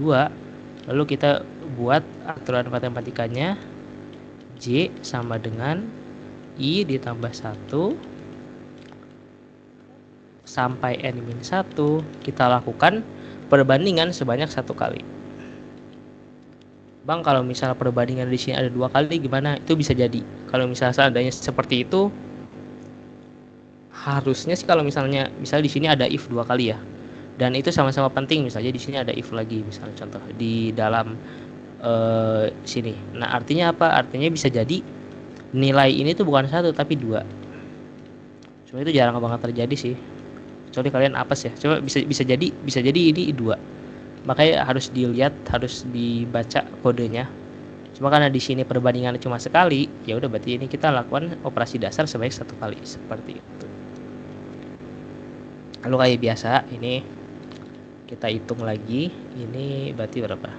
A: lalu kita buat aturan matematikanya J sama dengan I ditambah 1 sampai n-1, kita lakukan perbandingan sebanyak 1 kali. Bang, kalau misalnya perbandingan di sini ada 2 kali gimana? Itu bisa jadi. Kalau misalnya seandainya seperti itu, harusnya sih kalau misalnya di sini ada if 2 kali ya. Dan itu sama-sama penting, misalnya di sini ada if lagi, misalnya contoh di dalam sini. Nah, artinya apa? Artinya bisa jadi nilai ini tuh bukan 1 tapi 2. Cuma itu jarang banget terjadi sih. Kecuali kalian apes ya. Coba bisa jadi ini 2. Makanya harus dilihat, harus dibaca kodenya. Cuma karena di sini perbandingan cuma sekali, ya udah berarti ini kita lakukan operasi dasar sebanyak 1 kali, seperti itu. Lalu kayak biasa ini kita hitung lagi, ini berarti berapa?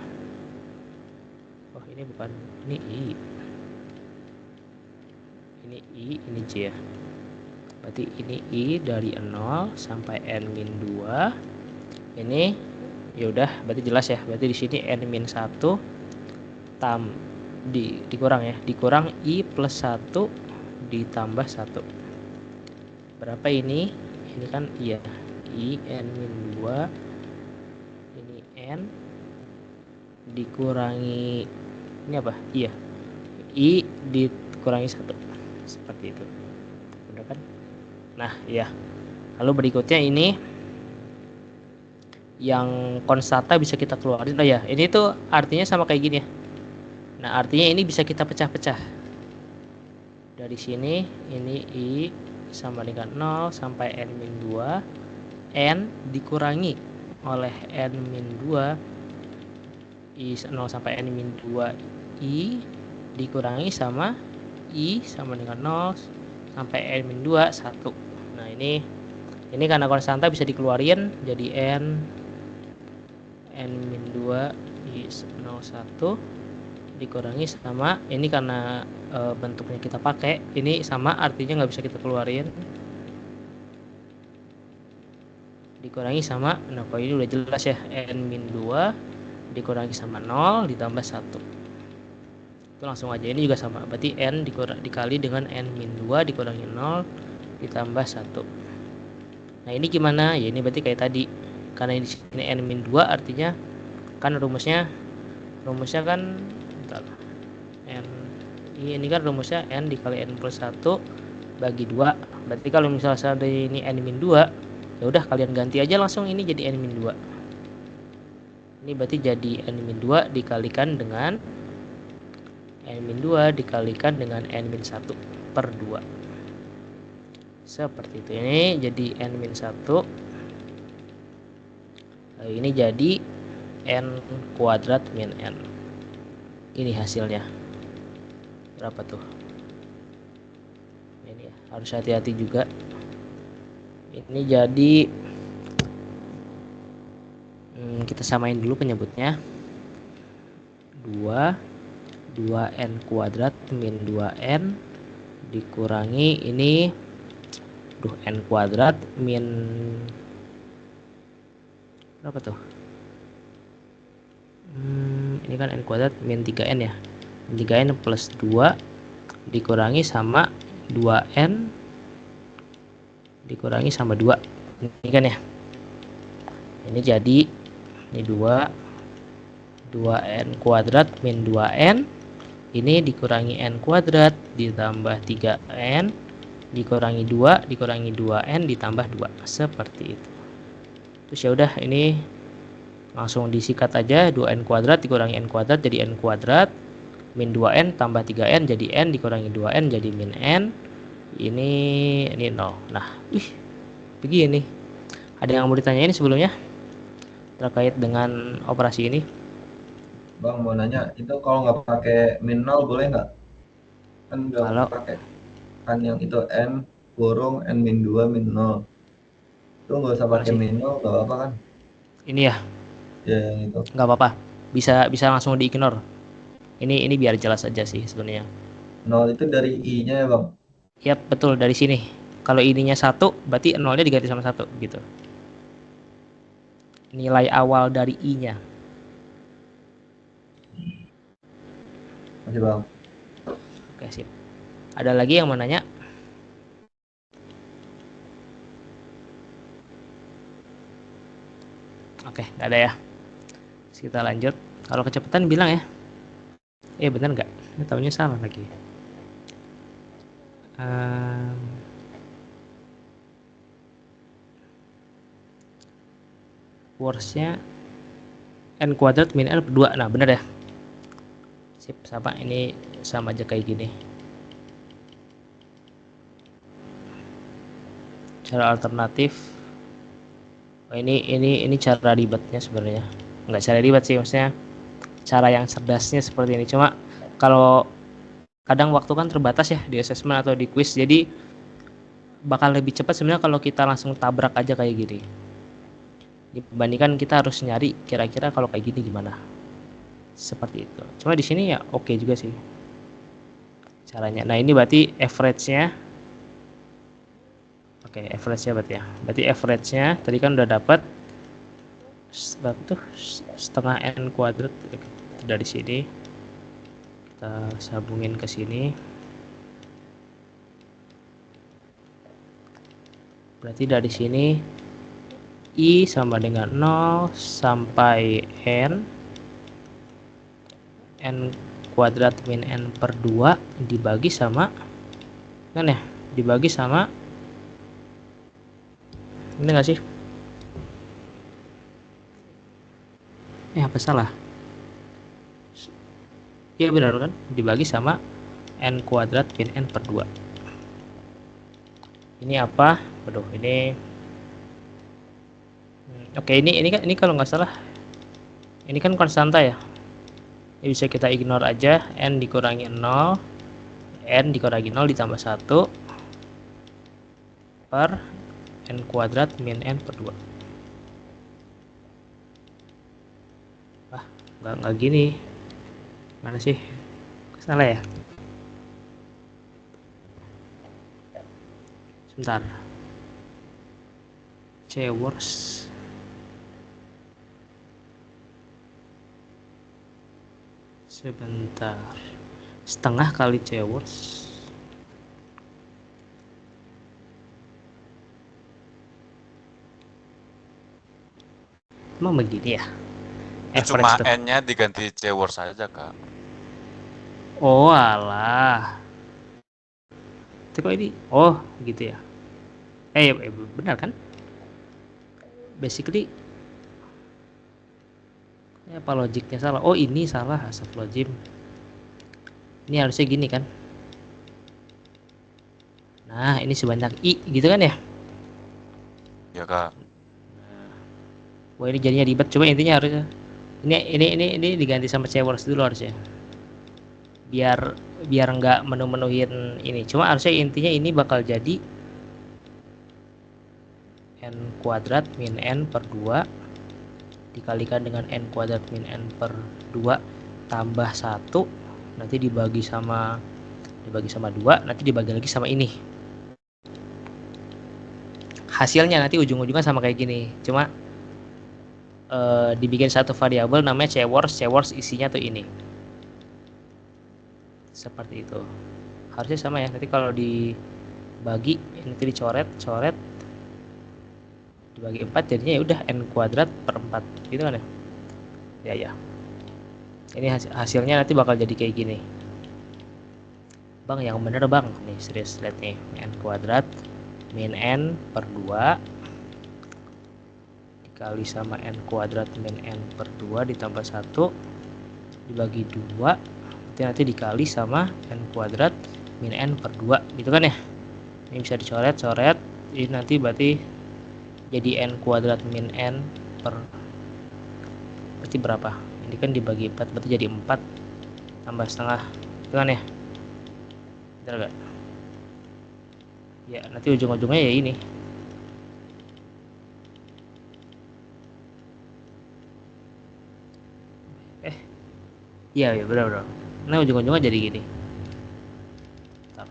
A: Oh, ini bukan, ini I. Ini J ya. Berarti ini I dari 0 sampai n-2. Ini ya udah, berarti jelas ya. Berarti di sini n-1 dikurang I plus 1 ditambah 1. Berapa ini? Ini kan iya, I n-2, ini n dikurangi ini apa? Iya, I dikurangi 1, seperti itu. Udah kan? Nah, iya. Lalu berikutnya ini yang konstanta bisa kita keluarin. Oh ya, ini tuh artinya sama kayak gini ya. Nah, artinya ini bisa kita pecah-pecah. Dari sini ini I sama dengan 0 sampai n-2, n dikurangi oleh n-2, I 0 sampai n-2 I dikurangi sama I sama dengan 0 sampai n-2 1. Nah, ini karena konstanta bisa dikeluarin jadi n-2 I 01 dikurangi sama ini, karena bentuknya kita pakai ini sama, artinya nggak bisa kita keluarin, dikurangi sama, nah kalau ini udah jelas ya, n-2 dikurangi sama 0 ditambah 1, itu langsung aja. Ini juga sama, berarti n dikali dengan n-2 dikurangi 0 ditambah 1. Nah, ini gimana ya? Ini berarti kayak tadi, karena di sini n-2 artinya kan rumusnya kan ini kan rumusnya n dikali n plus 1 bagi 2. Berarti kalau misalnya dari ini n-2, ya udah kalian ganti aja langsung, ini jadi n-2. Ini berarti jadi n-2 dikalikan dengan n-2 dikalikan dengan n-1 per 2. Seperti itu. Ini jadi n-1. Ini jadi n kuadrat min n. Ini hasilnya. Berapa tuh? Ini ya, harus hati-hati juga. Ini jadi kita samain dulu penyebutnya. 2n kuadrat min 2n dikurangi ini n kuadrat min berapa tuh? Ini kan n kuadrat min 3n ya. 3n plus 2 dikurangi sama 2n dikurangi sama 2. Ini kan ya. Ini jadi ini 2n kuadrat min 2n. Ini dikurangi n kuadrat ditambah 3n dikurangi 2 dikurangi 2n ditambah 2. Seperti itu. Terus ya udah, ini langsung disikat aja. 2n kuadrat dikurangi n kuadrat jadi n kuadrat, min 2n tambah 3n jadi n dikurangi 2n jadi min n. Ini 0. Nah, begini. Ada yang mau ditanyain sebelumnya terkait dengan operasi ini?
C: Bang mau nanya, itu kalau nggak pakai min 0 boleh nggak? Kan nggak
A: Kalau
C: pakai. Kan yang itu n kurung n min 2 min 0. Itu nggak usah pakai
A: Masih.
C: min 0 nggak apa-apa kan?
A: ini ya,
C: Ya yang itu.
A: nggak apa-apa. Bisa langsung di-ignore. Ini biar jelas aja sih sebenarnya.
C: 0 itu dari i-nya ya bang?
A: Ya betul, dari sini. Kalau ininya 1, berarti 0-nya diganti sama 1 gitu. Nilai awal dari i-nya.
C: Masih bang.
A: Oke, sip. Ada lagi yang mau nanya? Oke, nggak ada ya. Terus kita lanjut. Kalau kecepatan bilang ya. Bener nggak? Ini tahunya salah lagi. Worst-nya n kuadrat min n per 2. Nah, bener ya. Sip, sama. Ini sama aja kayak gini. Cara alternatif. Ini cara ribetnya sebenarnya. Nggak cara ribet sih, maksudnya cara yang cerdasnya seperti ini. Cuma kalau kadang waktu kan terbatas ya di assessment atau di quiz, jadi bakal lebih cepat sebenarnya kalau kita langsung tabrak aja kayak gini. Dibandingkan kita harus nyari kira-kira kalau kayak gini gimana. Seperti itu. Cuma di sini ya oke juga sih caranya. Nah, ini berarti average-nya. Oke, average-nya berarti ya. Berarti average-nya tadi kan udah dapat berapa tuh? Setengah n kuadrat dari sini. Kita sambungin ke sini. Berarti dari sini i sama dengan 0 sampai n kuadrat min n per 2 dibagi sama kan ya? Dibagi sama ini enggak sih? Apa salah? Iya benar kan? Dibagi sama n kuadrat min n per 2. Ini apa? Waduh, ini oke, ini kalau nggak salah ini kan konstanta ya. Ini bisa kita ignore aja. N dikurangi 0, n dikurangi 0 ditambah 1 per n kuadrat min n per 2. Wah, nggak gini. Mana sih? Salah ya? Sebentar. C-worst. Sebentar. Setengah kali C-worst. Emang begini ya?
E: Cuma
A: Average tuh.
E: n-nya diganti C-word saja kak.
A: Oh alah. Itu kok ini? Oh gitu ya. Benar kan? Basically apa logiknya salah? Oh ini salah, astagfirullahaladzim. Ini harusnya gini kan? Nah ini sebanyak i gitu kan ya?
E: Ya kak.
A: Wah ini jadinya ribet. Coba intinya harusnya ini diganti sama C-words dulu harusnya. Biar nggak menu-menuhin ini. Cuma harusnya intinya ini bakal jadi n kuadrat min n per 2 dikalikan dengan n kuadrat min n per 2 tambah 1 nanti dibagi sama 2 nanti dibagi lagi sama ini. hasilnya nanti ujung-ujungnya sama kayak gini, cuma dibikin satu variabel namanya cwars isinya tuh ini, seperti itu. Harusnya sama ya, nanti kalau dibagi nanti dicoret dibagi 4 jadinya ya udah n kuadrat per 4 gitu kan ya. Ya ini hasilnya nanti bakal jadi kayak gini. Bang, yang bener bang, nih serius, lihat nih, n kuadrat min n per 2 dikali sama n kuadrat min n per 2 ditambah 1 dibagi 2 nanti dikali sama n kuadrat min n per 2 gitu kan ya. Ini bisa dicoret, ini nanti berarti jadi n kuadrat min n per berarti berapa, ini kan dibagi 4 berarti jadi 4 tambah setengah gitu kan ya. Betul gak? Ya nanti ujung-ujungnya ya ini. Iya benar. Nah ujung-ujungnya jadi gini. Bentar.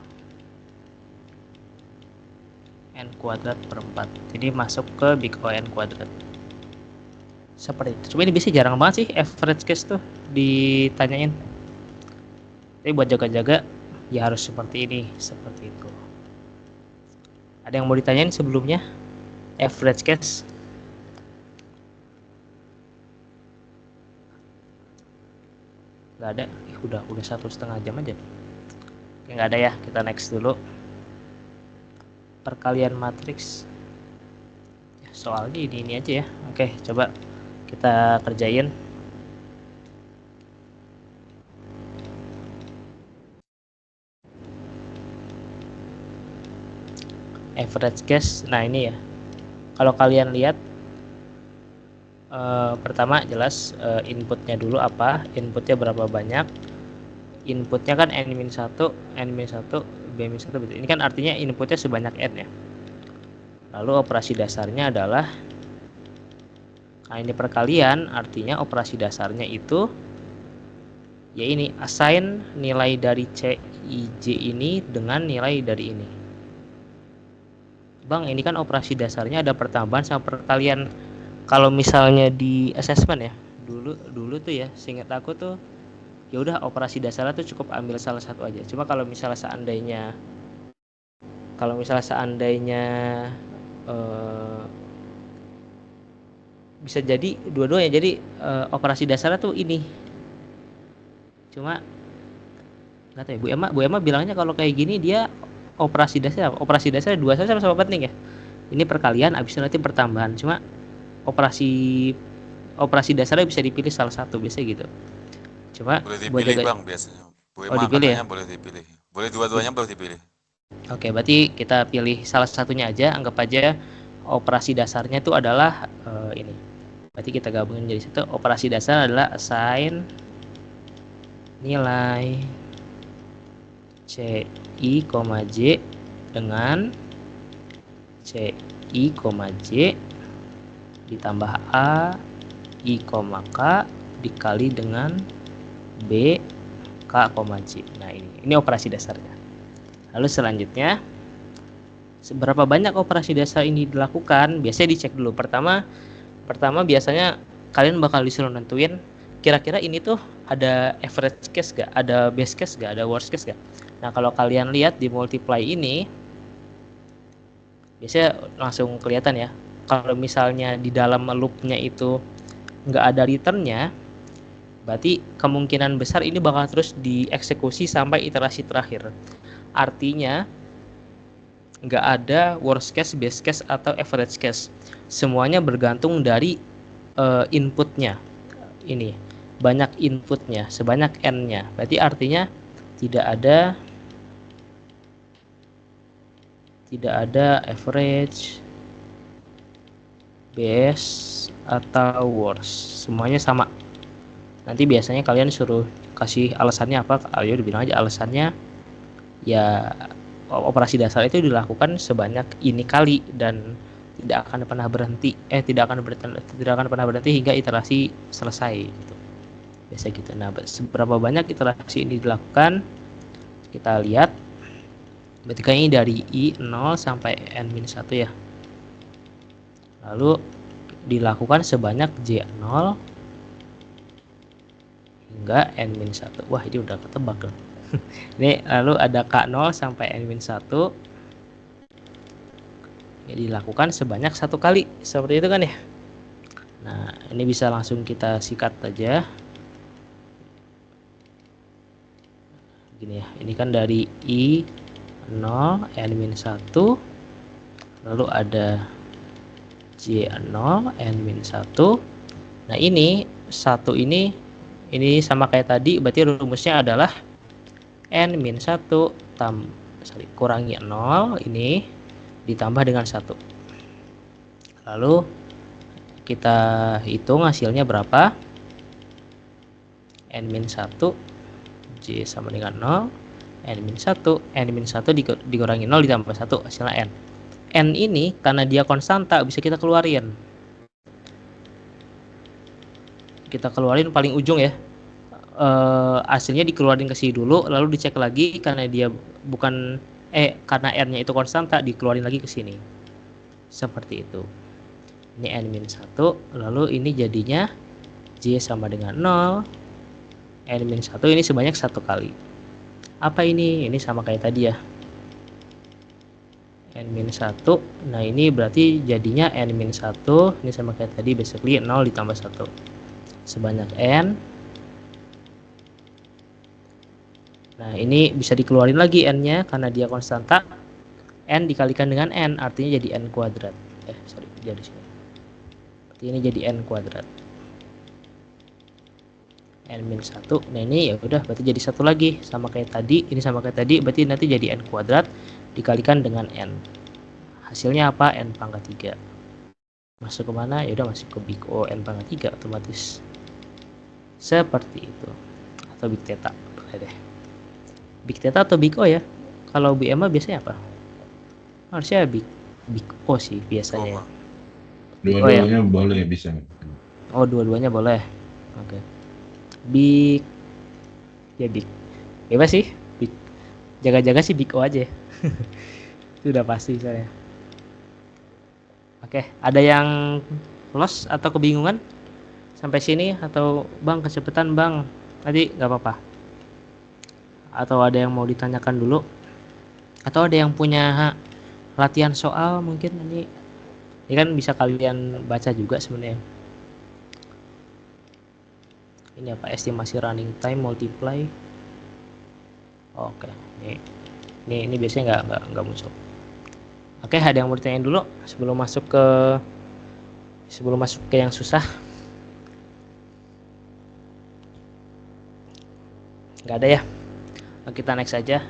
A: N kuadrat per 4. Jadi masuk ke big O n kuadrat. Seperti itu. Cuma ini biasanya jarang banget sih average case tuh ditanyain. Tapi buat jaga-jaga ya harus seperti ini, seperti itu. Ada yang mau ditanyain sebelumnya? Average case. Nggak ada. Udah 1,5 jam aja. Oke, nggak ada ya, kita next dulu. Perkalian matriks ya, soalnya ini aja ya. Oke, coba kita kerjain. Average case. Nah ini ya, kalau kalian lihat pertama jelas inputnya dulu apa, inputnya berapa banyak. Inputnya kan n-1, b-1 betul. Ini kan artinya inputnya sebanyak n ya. Lalu operasi dasarnya adalah, nah ini perkalian, artinya operasi dasarnya itu ya ini, assign nilai dari c i j ini dengan nilai dari ini. Bang, ini kan operasi dasarnya ada pertambahan sama perkalian. Kalau misalnya di assessment ya, dulu tuh ya, seingat aku tuh ya udah operasi dasarnya tuh cukup ambil salah satu aja. Cuma kalau misalnya seandainya bisa jadi dua-duanya, jadi operasi dasarnya tuh ini. Cuma nggak tahu ya, Bu Emma bilangnya kalau kayak gini dia operasi dasar dua sama penting ya. Ini perkalian, abis itu nanti pertambahan. Cuma operasi dasarnya bisa dipilih salah satu biasanya gitu. Cuma
E: boleh dipilih bang biasanya. Bu Emma
A: dipilih
E: katanya
A: ya?
E: boleh dipilih. Boleh dua-duanya boleh dipilih.
A: Oke, berarti kita pilih salah satunya aja. Anggap aja operasi dasarnya itu adalah ini. Berarti kita gabungin jadi satu. Operasi dasar adalah assign nilai c i, j dengan c i, j ditambah a i, k dikali dengan b k, j. Nah ini operasi dasarnya. Lalu selanjutnya, seberapa banyak operasi dasar ini dilakukan? Biasanya dicek dulu. Pertama biasanya kalian bakal disuruh nentuin kira-kira ini tuh ada average case gak, ada best case gak, ada worst case gak. Nah kalau kalian lihat di multiply ini biasanya langsung kelihatan ya. Kalau misalnya di dalam loopnya itu nggak ada returnnya, berarti kemungkinan besar ini bakal terus dieksekusi sampai iterasi terakhir. Artinya nggak ada worst case, best case, atau average case. Semuanya bergantung dari inputnya. Ini banyak inputnya, sebanyak n-nya. Berarti artinya tidak ada average, best, atau worst. Semuanya sama. Nanti biasanya kalian suruh kasih alasannya apa. Ayo dibilang aja alasannya ya operasi dasar itu dilakukan sebanyak ini kali dan tidak akan pernah berhenti hingga iterasi selesai gitu. Biasa gitu. Nah, seberapa banyak iterasi ini dilakukan kita lihat. Berarti ini dari i 0 sampai n-1 ya. lalu dilakukan sebanyak J0 hingga N-1. Wah, ini udah ketebak loh. Ini lalu ada K0 sampai N-1 ya, dilakukan sebanyak 1 kali. Seperti itu kan ya. Nah, ini bisa langsung kita sikat aja. Gini ya. Ini kan dari I0 N-1 lalu ada J0 N-1. Nah, ini satu ini sama kayak tadi, berarti rumusnya adalah N-1 kurangi 0 ini ditambah dengan 1. Lalu kita hitung hasilnya berapa. N-1 J sama dengan 0, N-1 dikurangi 0 ditambah 1 hasilnya N. N ini karena dia konstanta bisa kita keluarin. Kita keluarin paling ujung ya. Hasilnya dikeluarin ke sini dulu, lalu dicek lagi karena dia bukan karena R-nya itu konstanta dikeluarin lagi ke sini. Seperti itu. Ini N-1, lalu ini jadinya J sama dengan 0. N-1 ini sebanyak 1 kali. Apa ini? Ini sama kayak tadi ya. N-1. Nah, ini berarti jadinya N-1 ini sama kayak tadi, basically 0 ditambah 1 sebanyak N. Nah, ini bisa dikeluarin lagi N-nya karena dia konstanta. N dikalikan dengan N artinya jadi N kuadrat. Jadi sini. Berarti ini jadi N kuadrat. N-1. Nah, ini ya udah berarti jadi 1 lagi sama kayak tadi. Ini sama kayak tadi, berarti nanti jadi N kuadrat dikalikan dengan N. Hasilnya apa? N pangkat 3. Masuk ke mana? Ya udah masuk ke big O N pangkat 3 otomatis. Seperti itu. Atau big theta. Boleh deh. Big theta atau big O ya? Kalau BM biasanya apa? Harusnya big O sih biasanya.
E: Oh,
B: Dua-duanya boleh bisa.
A: Oh, dua-duanya boleh. Oke. Big ya big. Bebas sih. Big. Jaga-jaga sih big O aja. Itu udah pasti saya. Oke, ada yang lost atau kebingungan sampai sini atau Bang kecepatan Bang? Tadi nggak apa-apa. Atau ada yang mau ditanyakan dulu? Atau ada yang punya latihan soal mungkin ini kan bisa kalian baca juga sebenarnya. Ini apa? Estimasi running time multiply. Oke, ini biasanya nggak muncul. Oke, ada yang mau ditanyain dulu sebelum masuk ke yang susah? Nggak ada ya? Kita next aja.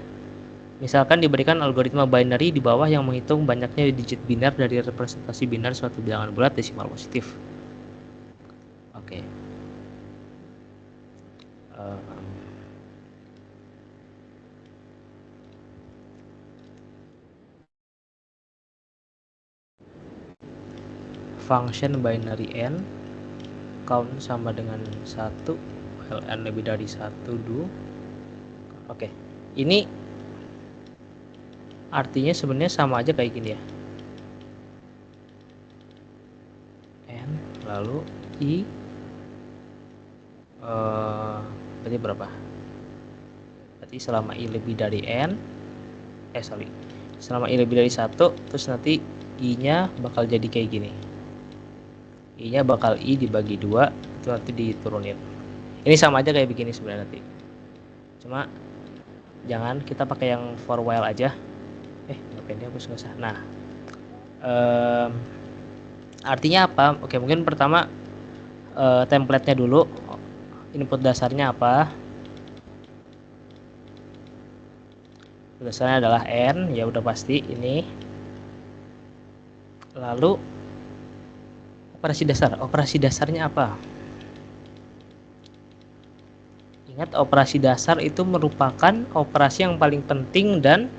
A: Misalkan diberikan algoritma binary di bawah yang menghitung banyaknya digit binar dari representasi binar suatu bilangan bulat desimal positif. Oke. Function binary n count sama dengan 1 while n lebih dari 1 do. Oke. Ini artinya sebenarnya sama aja kayak gini ya. N lalu I berarti berapa? Berarti selama I lebih dari N selama I lebih dari 1 terus nanti I nya bakal jadi kayak gini. I nya bakal I dibagi 2 itu nanti diturunin. Ini sama aja kayak begini sebenarnya nanti. Cuma jangan kita pakai yang for while aja. Ngapain dia harus nggak sah. Nah, artinya apa? Oke, mungkin pertama template-nya dulu. Input dasarnya apa? Dasarnya adalah n, ya udah pasti ini. Lalu operasi dasar. Operasi dasarnya apa? Ingat, operasi dasar itu merupakan operasi yang paling penting dan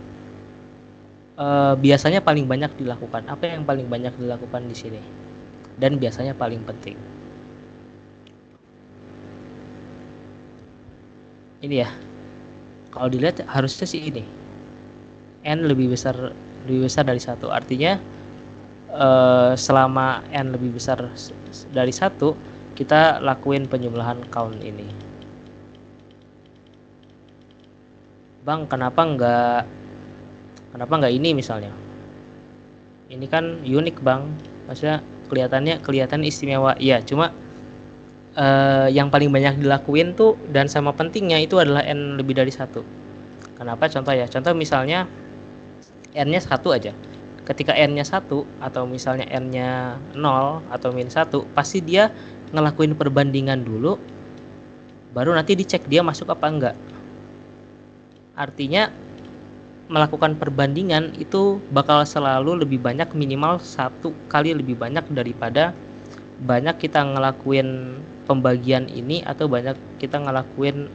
A: biasanya paling banyak dilakukan. Apa yang paling banyak dilakukan di sini? Dan biasanya paling penting. Ini ya. Kalau dilihat harusnya sih ini. N lebih besar dari 1. Artinya selama n lebih besar dari 1, kita lakuin penjumlahan count ini. Bang, kenapa nggak ini misalnya? Ini kan unik bang, maksudnya kelihatan istimewa. Iya, cuma yang paling banyak dilakuin tuh dan sama pentingnya itu adalah n lebih dari 1. Kenapa? Contoh ya, contoh misalnya n-nya 1 aja. Ketika n-nya 1 atau misalnya n-nya 0 atau min 1, pasti dia ngelakuin perbandingan dulu, baru nanti dicek dia masuk apa enggak. Artinya melakukan perbandingan itu bakal selalu lebih banyak, minimal 1 kali lebih banyak daripada banyak kita ngelakuin pembagian ini atau banyak kita ngelakuin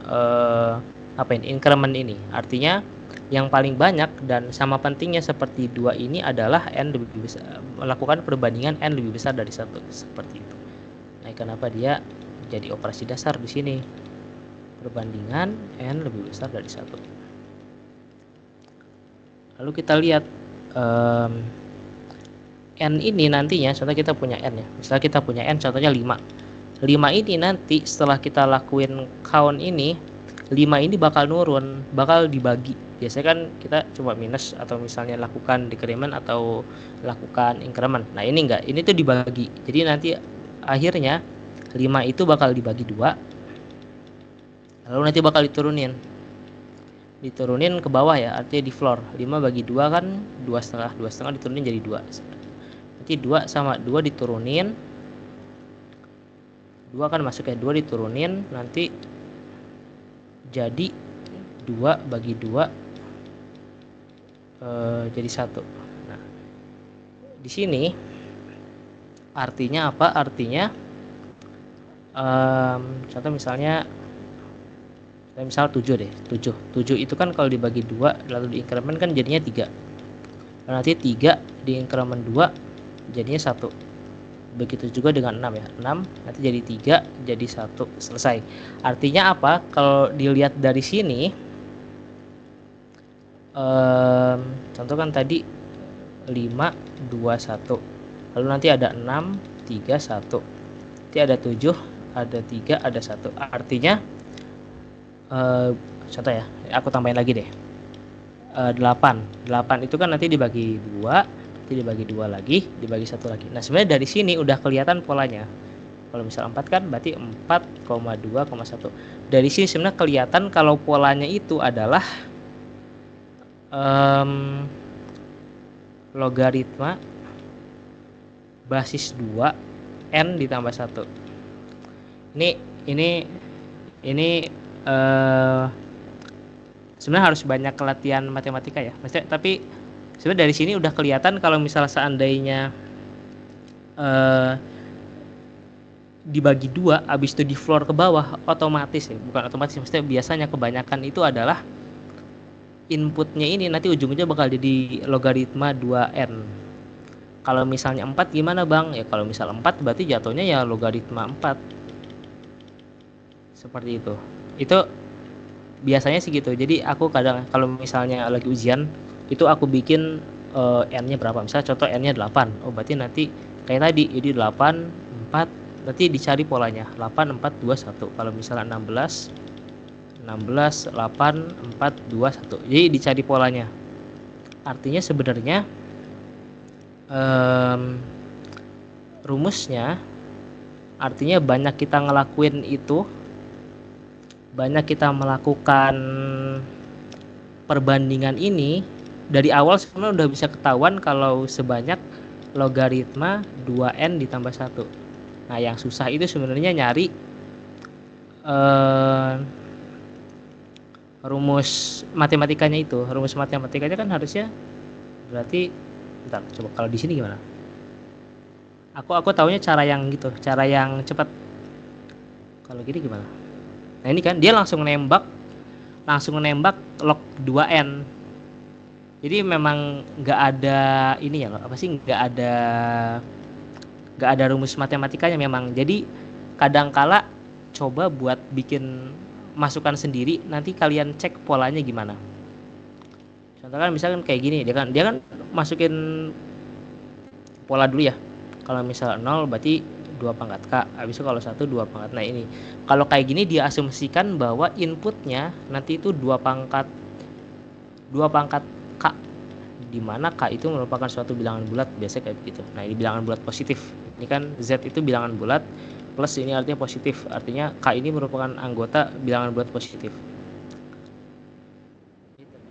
A: increment ini. Artinya yang paling banyak dan sama pentingnya seperti 2 ini adalah n lebih besar, melakukan perbandingan n lebih besar dari 1, seperti itu. Nah, kenapa dia jadi operasi dasar di sini? Perbandingan n lebih besar dari 1. Lalu kita lihat n ini nantinya, contoh kita punya n ya, misalnya kita punya n contohnya 5 ini nanti setelah kita lakuin count ini, 5 ini bakal nurun, bakal dibagi. Biasanya kan kita cuma minus atau misalnya lakukan decrement atau lakukan increment. Nah ini enggak, ini tuh dibagi. Jadi nanti akhirnya 5 itu bakal dibagi 2, lalu nanti bakal diturunin ke bawah ya, artinya di floor. 5 bagi 2 kan 2,5 diturunin jadi 2. Nanti 2 sama 2 diturunin, 2 kan masuk ya, 2 diturunin, nanti jadi 2 bagi 2 jadi 1. Nah, di sini artinya apa? Artinya contoh misalnya 7 deh, 7 itu kan kalau dibagi 2 lalu diincrement kan jadinya 3. Nanti 3 diincrement 2 jadinya 1. Begitu juga dengan 6 ya, 6 nanti jadi 3 jadi 1, selesai. Artinya apa? Kalau dilihat dari sini, contoh kan tadi 5, 2, 1, lalu nanti ada 6, 3, 1, nanti ada 7, ada 3, ada 1. Artinya contoh ya, aku tambahin lagi deh, 8 itu kan nanti dibagi 2, nanti dibagi 2 lagi, dibagi 1 lagi. Nah sebenarnya dari sini udah kelihatan polanya. Kalau misal 4 kan berarti 4,2,1. Dari sini sebenarnya kelihatan kalau polanya itu adalah logaritma basis 2 n ditambah 1. Ini sebenarnya harus banyak latihan matematika ya. Maksudnya, tapi sebenarnya dari sini udah kelihatan kalau misalnya seandainya dibagi 2 habis itu di floor ke bawah, otomatis ya, bukan otomatis, maksudnya biasanya kebanyakan itu adalah inputnya ini nanti ujung-ujungnya bakal jadi logaritma 2n. Kalau misalnya 4 gimana bang? Ya kalau misal 4 berarti jatuhnya ya logaritma 4. Seperti itu. Itu biasanya sih gitu. Jadi aku kadang kalau misalnya lagi ujian itu aku bikin n-nya berapa. Misalnya contoh n-nya 8. Oh berarti nanti kayak tadi jadi 8, 4, nanti dicari polanya. 8, 4, 2, 1. Kalau misalnya 16, 8, 4, 2, 1. Jadi dicari polanya. Artinya sebenarnya rumusnya artinya banyak kita ngelakuin itu, banyak kita melakukan perbandingan ini, dari awal sebenarnya udah bisa ketahuan kalau sebanyak logaritma 2n ditambah 1. Nah yang susah itu sebenarnya nyari rumus matematikanya itu. Rumus matematikanya kan harusnya berarti, bentar, coba kalau di sini gimana? Aku taunya cara yang gitu, cara yang cepat. Kalau gini gimana? Nah ini kan dia langsung nembak log 2n. Jadi memang nggak ada ini ya, apa sih, nggak ada rumus matematikanya memang. Jadi kadangkala coba buat bikin masukan sendiri, nanti kalian cek polanya gimana. Contohnya misalkan kayak gini, dia kan masukin pola dulu ya. Kalau misal 0 berarti 2 pangkat K, habis itu kalau 1 2 pangkat. Nah ini kalau kayak gini dia asumsikan bahwa inputnya nanti itu 2 pangkat K, di mana K itu merupakan suatu bilangan bulat, biasanya kayak begitu. Nah ini bilangan bulat positif, ini kan Z itu bilangan bulat, plus ini artinya positif, artinya K ini merupakan anggota bilangan bulat positif.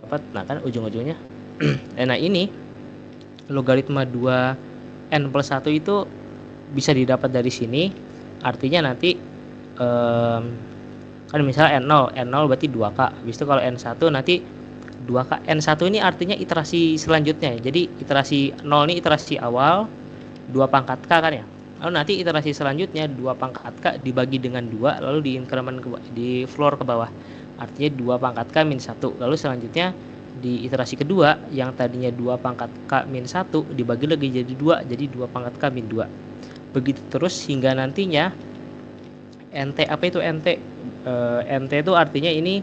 A: Nah kan ujung-ujungnya nah ini logaritma 2n plus 1 itu bisa didapat dari sini, artinya nanti kan misalnya n0 berarti 2k, habis itu kalau n1 nanti 2k. n1 ini artinya iterasi selanjutnya, jadi iterasi 0 ini iterasi awal 2 pangkat k kan ya, lalu nanti iterasi selanjutnya 2 pangkat k dibagi dengan 2 lalu di increment di floor ke bawah, artinya 2 pangkat k min 1, lalu selanjutnya di iterasi kedua yang tadinya 2 pangkat k min 1 dibagi lagi jadi 2, jadi 2 pangkat k min 2, begitu terus hingga nantinya nt. Apa itu nt? Nt itu artinya ini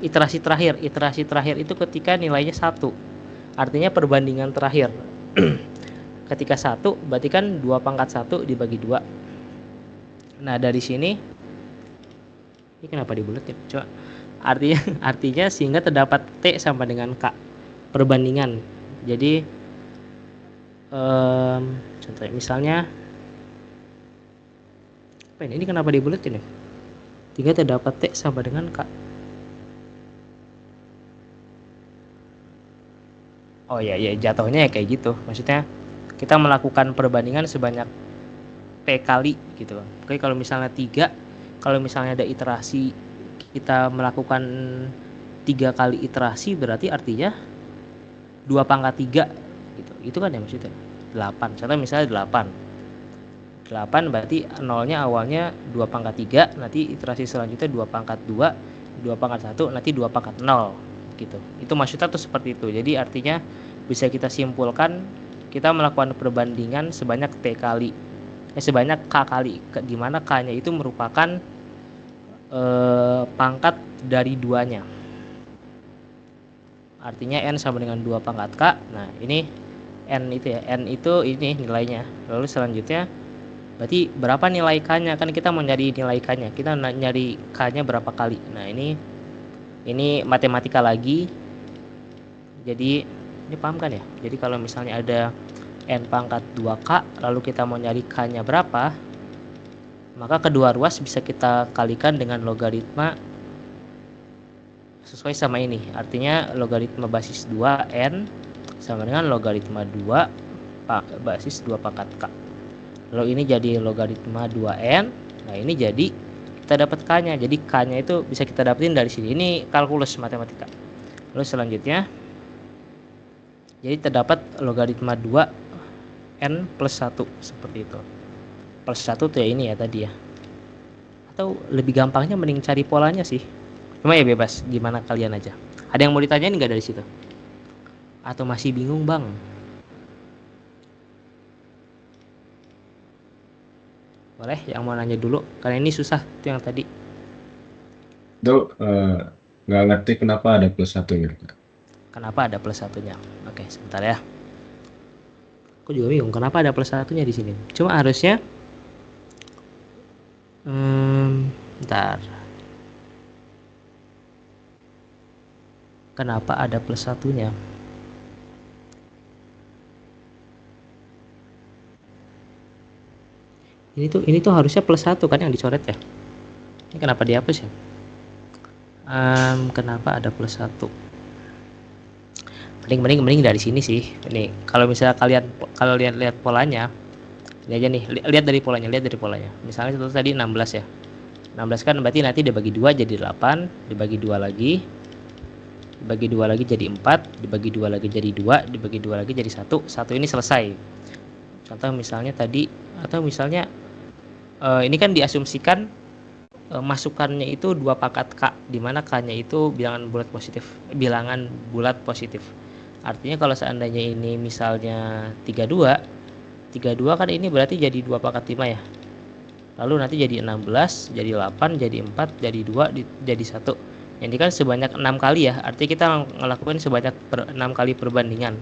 A: iterasi terakhir itu ketika nilainya 1, artinya perbandingan terakhir. Ketika 1 berarti kan 2 pangkat 1 dibagi 2. Nah dari sini ini kenapa dibuletin? Coba artinya sehingga terdapat T sama dengan K perbandingan. Jadi contoh misalnya apa ini kenapa dibuletin ya? Sehingga terdapat T sama dengan K. Oh ya jatuhnya ya kayak gitu, maksudnya kita melakukan perbandingan sebanyak P kali gitu. Oke, kalau misalnya 3, kalau misalnya ada iterasi kita melakukan 3 kali iterasi, berarti artinya 2 pangkat 3 gitu. Itu kan ya maksudnya 8. Contoh misalnya 8 berarti nolnya awalnya 2 pangkat 3, nanti iterasi selanjutnya 2 pangkat 2, 2 pangkat 1, nanti 2 pangkat 0 gitu. Itu maksudnya tuh seperti itu. Jadi artinya bisa kita simpulkan kita melakukan perbandingan sebanyak T kali, sebanyak K kali, di mana K-nya itu merupakan pangkat dari 2-nya. Artinya N sama dengan 2 pangkat K. Nah ini N itu ya, N itu ini nilainya. Lalu selanjutnya berarti berapa nilai K-nya, kan kita mau nyari nilai K-nya, kita nyari K-nya berapa kali. Nah ini matematika lagi. Jadi ini paham kan ya? Jadi kalau misalnya ada N pangkat 2K lalu kita mau nyari K-nya berapa, maka kedua ruas bisa kita kalikan dengan logaritma sesuai sama ini. Artinya logaritma basis 2N sama dengan logaritma 2 basis 2 pangkat K. Lalu ini jadi logaritma 2N. Nah ini jadi kita dapat K-nya. Jadi K-nya itu bisa kita dapetin dari sini. Ini kalkulus matematika. Lalu selanjutnya jadi terdapat logaritma 2N plus 1 seperti itu. Plus 1 tuh ya ini ya tadi ya. Atau lebih gampangnya mending cari polanya sih. Cuma ya bebas, gimana kalian aja. Ada yang mau ditanyain nggak dari situ? Atau masih bingung bang? Boleh yang mau nanya dulu, karena ini susah tuh yang tadi.
B: Itu nggak ngerti kenapa ada plus satunya.
A: Kenapa ada plus satunya? Oke, sebentar ya. Aku juga bingung kenapa ada plus satunya di sini. Cuma harusnya, bentar. Kenapa ada plus satunya? Ini tuh harusnya plus 1 kan yang dicoret ya. Ini kenapa dihapus ya? Kenapa ada plus 1? Mending dari sini sih. Ini kalau misalnya kalau lihat polanya, ini aja nih, lihat dari polanya. Misalnya itu tadi 16 ya. 16 kan berarti nanti dibagi 2 jadi 8, dibagi 2 lagi. Dibagi 2 lagi jadi 4, dibagi 2 lagi jadi 2, dibagi 2 lagi jadi 1. 1 ini selesai. Contoh misalnya tadi, atau misalnya ini kan diasumsikan masukannya itu 2 pangkat K, di mana K-nya itu bilangan bulat positif. Artinya kalau seandainya ini misalnya 32 kan ini berarti jadi 2 pangkat 5 ya. Lalu nanti jadi 16, jadi 8, jadi 4, jadi 2, jadi 1. Ini kan sebanyak 6 kali ya. Artinya kita ngelakuin sebanyak 6 kali perbandingan.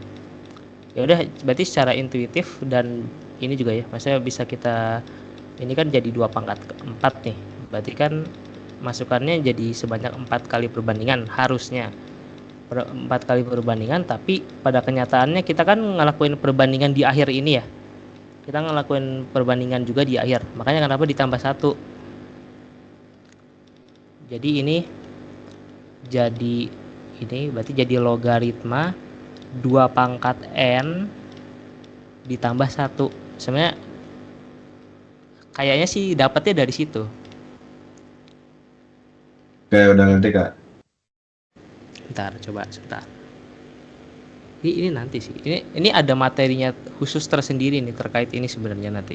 A: Ya udah, berarti secara intuitif dan ini juga ya, maksudnya bisa kita, ini kan jadi 2 pangkat 4 nih, berarti kan masukannya jadi sebanyak 4 kali perbandingan harusnya. 4 kali perbandingan, tapi pada kenyataannya kita kan ngelakuin perbandingan di akhir ini ya. Kita ngelakuin perbandingan juga di akhir. Makanya kenapa ditambah 1. Jadi ini berarti jadi logaritma 2 pangkat n ditambah 1. Sebenarnya kayaknya sih dapatnya dari situ.
B: Oke, udah ngerti Kak.
A: Bentar, coba sebentar. Ini nanti sih. Ini ada materinya khusus tersendiri nih terkait ini sebenarnya nanti.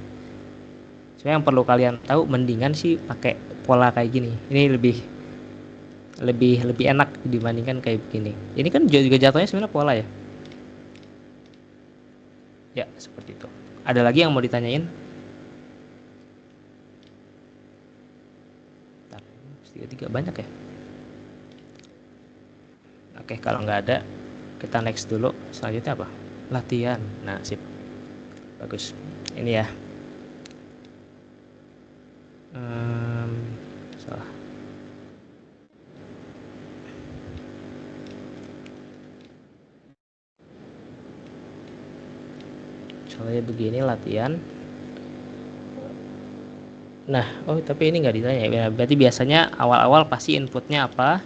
A: Sebenarnya yang perlu kalian tahu, mendingan sih pakai pola kayak gini. Ini lebih enak dibandingkan kayak begini. Ini kan juga jatuhnya sebenarnya pola ya. Ya, seperti itu. Ada lagi yang mau ditanyain? Bentar, 3 banyak ya. Oke, kalau nggak ada, kita next dulu. Selanjutnya apa? Latihan. Nah, sip. Bagus. Ini ya. Salah. Soalnya begini latihan. Nah, tapi ini nggak ditanya ya. Berarti biasanya awal-awal pasti inputnya apa?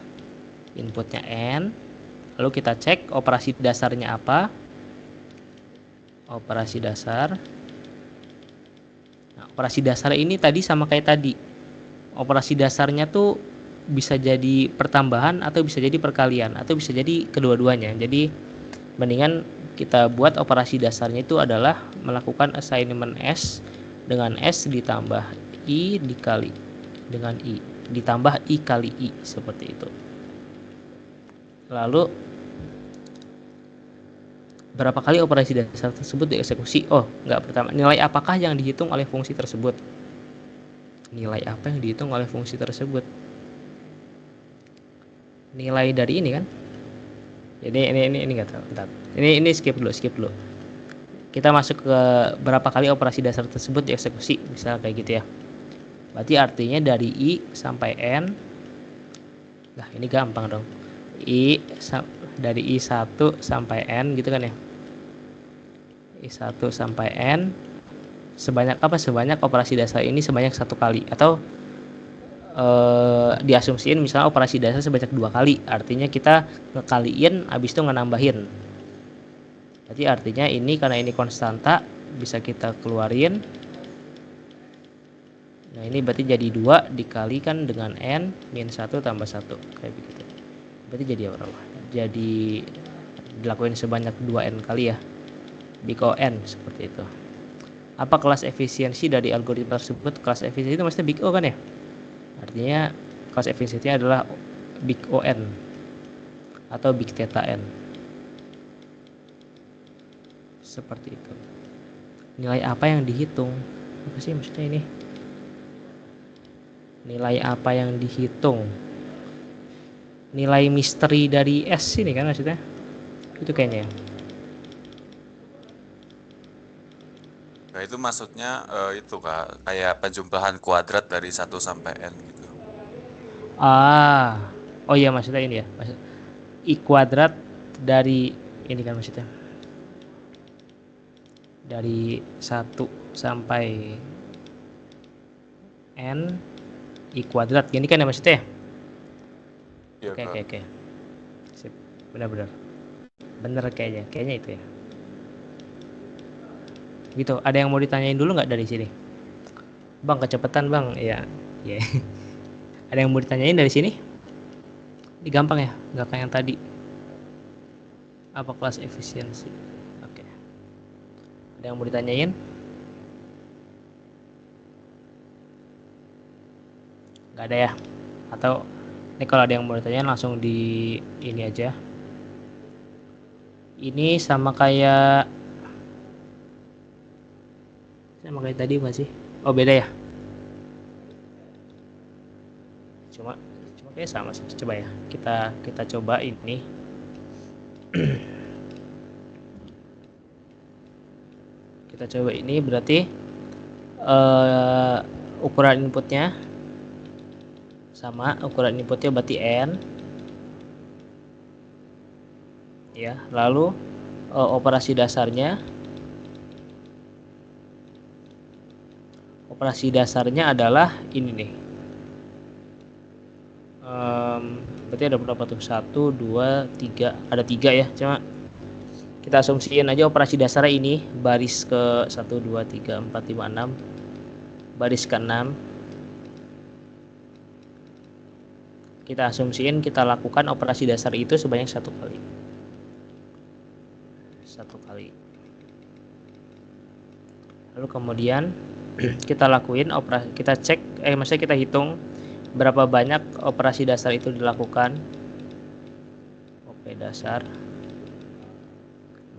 A: Inputnya n. Lalu kita cek operasi dasarnya apa? Operasi dasar. Nah, operasi dasar ini tadi sama kayak tadi. Operasi dasarnya tuh bisa jadi pertambahan atau bisa jadi perkalian atau bisa jadi kedua-duanya. Jadi mendingan kita buat operasi dasarnya itu adalah melakukan assignment S dengan S ditambah I dikali dengan I ditambah I kali I, seperti itu. Lalu berapa kali operasi dasar tersebut dieksekusi? Enggak, pertama, nilai apakah yang dihitung oleh fungsi tersebut? Nilai apa yang dihitung oleh fungsi tersebut? Nilai dari ini kan? Jadi ini enggak tahu. Bentar. Ini skip dulu. Kita masuk ke berapa kali operasi dasar tersebut dieksekusi, misalnya kayak gitu ya. Berarti artinya dari I sampai N. Nah, ini gampang dong. Dari I1 sampai N gitu kan ya. I1 sampai N sebanyak apa? Sebanyak operasi dasar ini sebanyak 1 kali, atau diasumsiin misalnya operasi dasar sebanyak 2 kali, artinya kita ngekaliin habis itu ngenambahin. Jadi artinya ini karena ini konstanta bisa kita keluarin. Nah, ini berarti jadi 2 dikalikan dengan n min 1 tambah 1 kayak begitu. Berarti jadi apa? Jadi dilakuin sebanyak 2n kali ya. Big O n seperti itu. Apa kelas efisiensi dari algoritma tersebut? Kelas efisiensi itu maksudnya big O kan ya? Artinya kelas efisiensinya adalah big O n atau big theta n. Seperti itu. Nilai apa yang dihitung? Apa sih maksudnya ini? Nilai apa yang dihitung? Nilai misteri dari S ini kan maksudnya? Itu kayaknya.
E: Nah, itu maksudnya itu Kak, kayak penjumlahan kuadrat dari 1 sampai n gitu.
A: Oh iya, maksudnya ini ya. Maksud I kuadrat dari ini kan maksudnya. Dari 1 sampai n I kuadrat. Gini kan ya maksudnya?
E: Iya, Kak.
A: Oke. Sip. Benar. Bener kayaknya itu ya. Gitu. Ada yang mau ditanyain dulu nggak dari sini? Bang, kecepatan bang. Ya. Ada yang mau ditanyain dari sini? Ini gampang ya, nggak kayak yang tadi. Apa kelas efisiensi? Oke. Ada yang mau ditanyain? Nggak ada ya? Atau ini kalau ada yang mau ditanyain langsung di ini aja. Ini sama kayak tadi nggak sih? Oh, beda ya? Cuma kayak sama sih. Coba ya, kita coba ini. Kita coba ini berarti ukuran inputnya sama, ukuran inputnya berarti N ya. Lalu operasi dasarnya adalah ini nih. Berarti ada berapa tuh? 1, 2, 3. Ada 3 ya. Cuma kita asumsiin aja operasi dasarnya ini baris ke 1, 2, 3, 4, 5, 6. Baris ke 6. Kita asumsiin kita lakukan operasi dasar itu sebanyak 1 kali. 1 kali. Lalu kemudian kita lakuin operasi, kita cek, maksudnya kita hitung berapa banyak operasi dasar itu dilakukan. Oke, dasar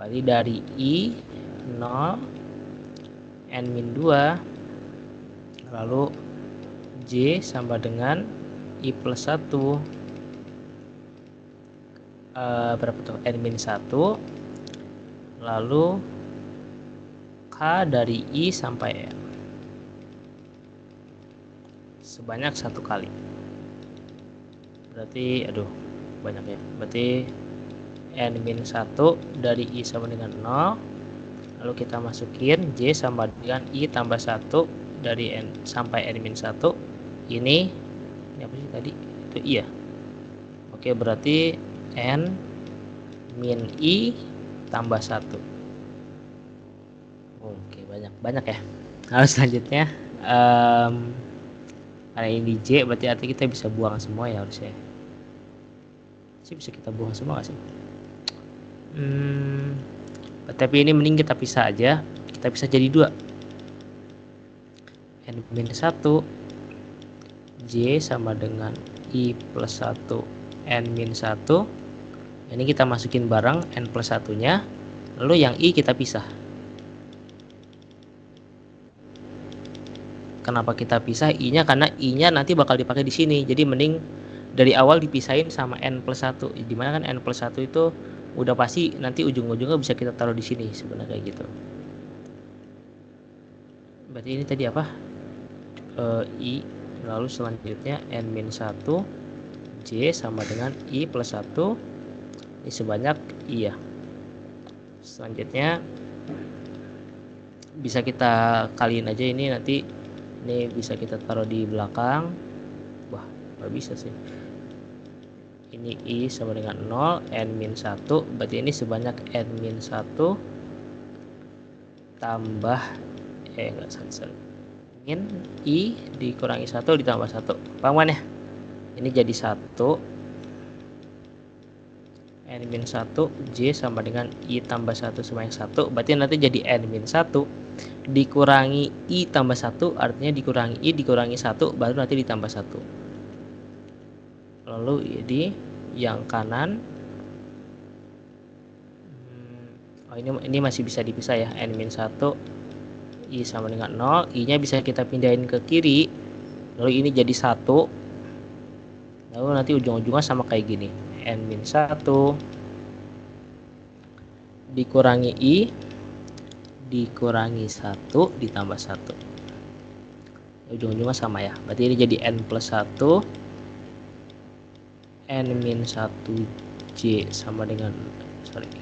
A: berarti dari I 0 N-2 lalu J sama dengan I plus 1 berapa tuh? N-1 lalu K dari I sampai N sebanyak 1 kali. Berarti banyak ya. Berarti N-1 dari I sama dengan 0. Lalu kita masukin J sama dengan I tambah 1 dari N sampai N-1. Ini apa sih tadi? Itu I ya. Oke, berarti N min I tambah 1. Oke, banyak ya. Lalu selanjutnya karena ini J berarti artinya kita bisa buang semua ya harusnya. Bisa kita buang semua gak sih? Tapi ini mending kita pisah aja. Kita pisah jadi 2. N-1 J sama dengan I plus 1 N-1. Ini kita masukin bareng N plus 1 nya. Lalu yang I kita pisah. Kenapa kita pisah I-nya? Karena I-nya nanti bakal dipakai di sini. Jadi mending dari awal dipisahin sama N plus 1. Dimana kan N plus 1 itu udah pasti nanti ujung-ujungnya bisa kita taruh di sini sebenarnya kayak gitu. Berarti ini tadi apa? I. Lalu selanjutnya N-1 J sama dengan I plus 1. Ini sebanyak I ya. Selanjutnya bisa kita kaliin aja ini nanti. Ini bisa kita taruh di belakang. Wah, nggak bisa sih. Ini I sama dengan 0 N-1. Berarti ini sebanyak N-1 tambah min I dikurangi 1 ditambah 1. Paham kan ya? Ini jadi 1 N-1 J sama dengan I tambah 1 sebanyak 1. Berarti nanti jadi N-1 dikurangi I tambah 1, artinya dikurangi I dikurangi 1 baru nanti ditambah 1. Lalu jadi yang kanan ini masih bisa dipisah ya. N-1 I sama dengan 0, I nya bisa kita pindahin ke kiri. Lalu ini jadi 1. Lalu nanti ujung-ujungnya sama kayak gini. N-1 dikurangi I dikurangi 1 ditambah 1. Ujung-ujungnya sama ya. Berarti ini jadi N plus 1 N-1 J sama dengan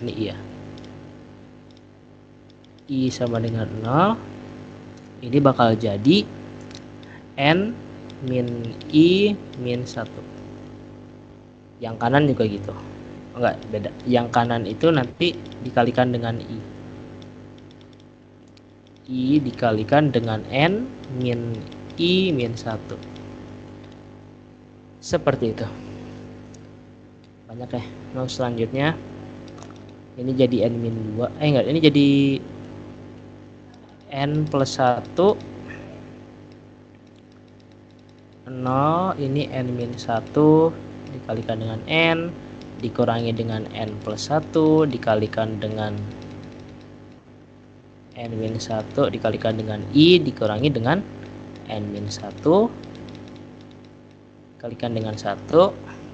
A: ini I ya. I sama dengan 0. Ini bakal jadi N min I min 1. Yang kanan juga gitu. Enggak, beda. Yang kanan itu nanti dikalikan dengan I. I dikalikan dengan N min I min 1. Seperti itu. Banyak ya. Lalu selanjutnya ini jadi N min 2. Ini jadi N plus 1 0. Ini N min 1 dikalikan dengan N dikurangi dengan N plus 1 dikalikan dengan N-1 dikalikan dengan I dikurangi dengan N-1 dikalikan dengan 1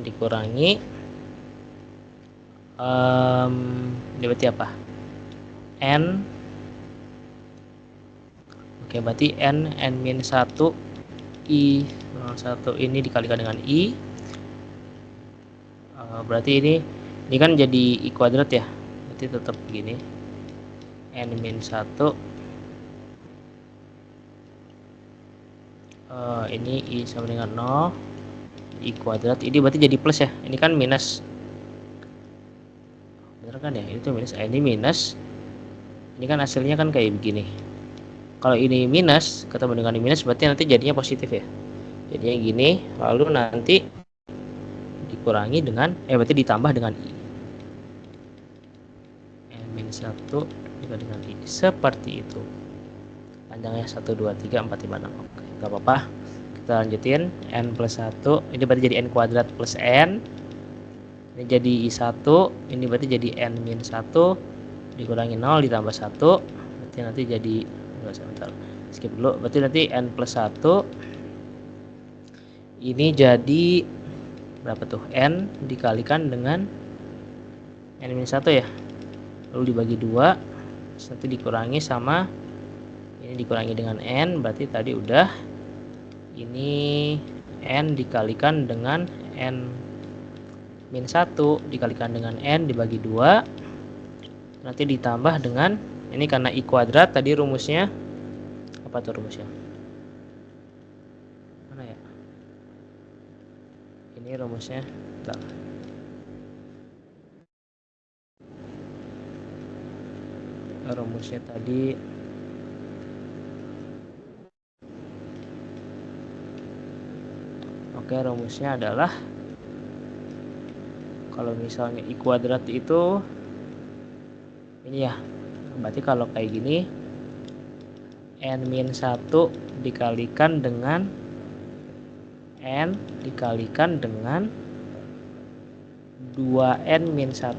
A: dikurangi ini berarti apa? N Oke, berarti n-1 I 01 ini dikalikan dengan I. Berarti ini kan jadi I kuadrat ya. Berarti tetap begini. n-1 ini I sama dengan 0 I kuadrat. Ini berarti jadi plus ya. Ini kan minus. Bener kan ya? Itu minus. Ini minus. Ini kan hasilnya kan kayak begini. Kalau ini minus ketemu dengan minus berarti nanti jadinya positif ya. Jadinya gini, lalu nanti dikurangi dengan berarti ditambah dengan I. n-1 dikali dengan I. Seperti itu. Panjangnya 1 2 3 4 5 6. Oke, enggak apa-apa. Kita lanjutin n+1. Ini berarti jadi n kuadrat plus n. Ini jadi I1, ini berarti jadi n-1 dikurangi 0 ditambah 1. Berarti nanti jadi sebentar. Skip dulu. Berarti nanti n+1 ini jadi berapa tuh? N dikalikan dengan n-1 ya. Lalu dibagi 2. Terus nanti dikurangi sama ini dikurangi dengan n, berarti tadi udah ini n dikalikan dengan n-1 dikalikan dengan n dibagi 2. Nanti ditambah dengan ini karena I kuadrat tadi rumusnya apa tuh rumusnya? Mana ya? Ini rumusnya. Bentar. Rumusnya tadi oke, rumusnya adalah kalau misalnya I kuadrat itu ini ya. Berarti kalau kayak gini n-1 dikalikan dengan n dikalikan dengan 2n-1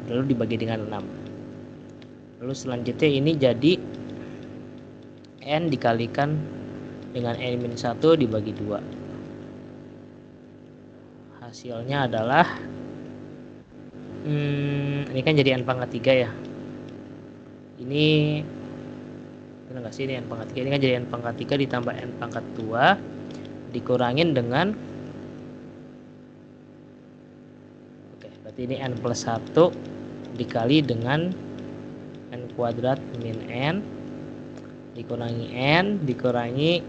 A: lalu dibagi dengan 6. Lalu selanjutnya ini jadi n dikalikan dengan n-1 dibagi 2. Hasilnya adalah ini kan jadi n-3 ya. Ini benar nggak sih ini n-3? Ini kan jadi n-3 ditambah n-2 dikurangin dengan berarti ini n+1 dikali dengan n kuadrat min n dikurangi n dikurangi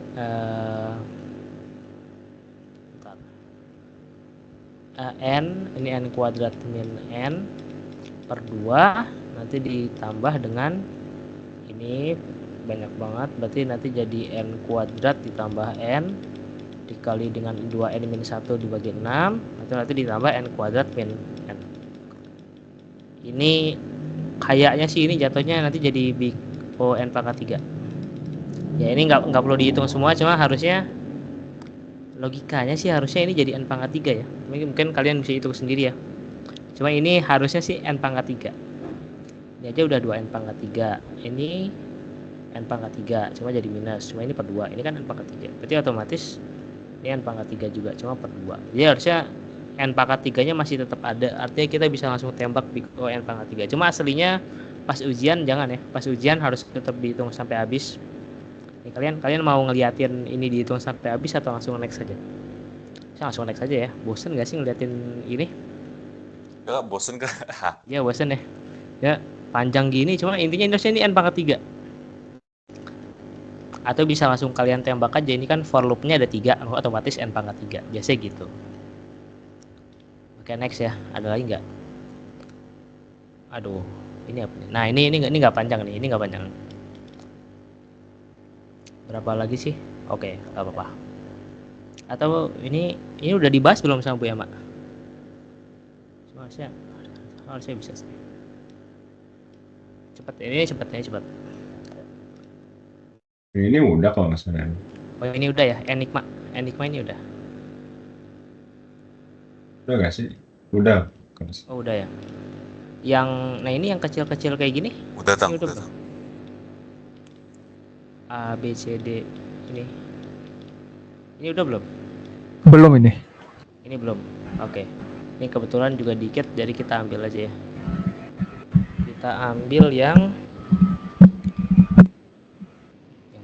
A: n ini n kuadrat min n per 2 nanti ditambah dengan ini banyak banget berarti nanti jadi n kuadrat ditambah n dikali dengan 2n-1 dibagi 6 nanti ditambah n kuadrat min n. Ini kayaknya sih ini jatuhnya nanti jadi big O n-3 ya. Ini nggak perlu dihitung semua, cuma harusnya logikanya sih harusnya ini jadi n-3 ya. Mungkin kalian bisa hitung sendiri ya, cuma ini harusnya sih n-3. Ini aja udah 2n-3, ini n-3 cuma jadi minus, cuma ini per 2, ini kan n-3 berarti otomatis ini n-3 juga cuma per 2. Jadi harusnya n-3 nya masih tetap ada, artinya kita bisa langsung tembak big O n-3. Cuma aslinya pas ujian jangan ya, pas ujian harus tetap dihitung sampai habis. Ini kalian mau ngeliatin ini dihitung sampai habis atau langsung next saja? Saya langsung next aja ya. Bosen gak sih ngeliatin ini?
E: Enggak, bosen kan?
A: Ya bosen ya. Ya panjang gini, cuma intinya Indonesia ini n-3. Atau bisa langsung kalian tembak aja, ini kan for loopnya ada 3, otomatis n-3. Biasanya gitu. Oke, next ya. Ada lagi nggak? Aduh, ini apa nih? Nah, ini nggak panjang nih, ini nggak panjang. Berapa lagi sih? Oke, nggak apa-apa. Atau ini udah dibahas belum sama Bu Yama? Harusnya bisa sih. Cepat
B: Ini udah kalau nggak salah.
A: Oh ini udah ya, Enigma ini udah.
B: Udah nggak sih? Udah.
A: Oh udah ya. Nah ini yang kecil-kecil kayak gini?
E: Udah Tang,
A: Ini udah
E: udah Tang.
A: A B C D ini udah belum?
D: Belum ini.
A: Ini belum. Oke. Ini kebetulan juga dikit, jadi kita ambil aja ya. Kita ambil yang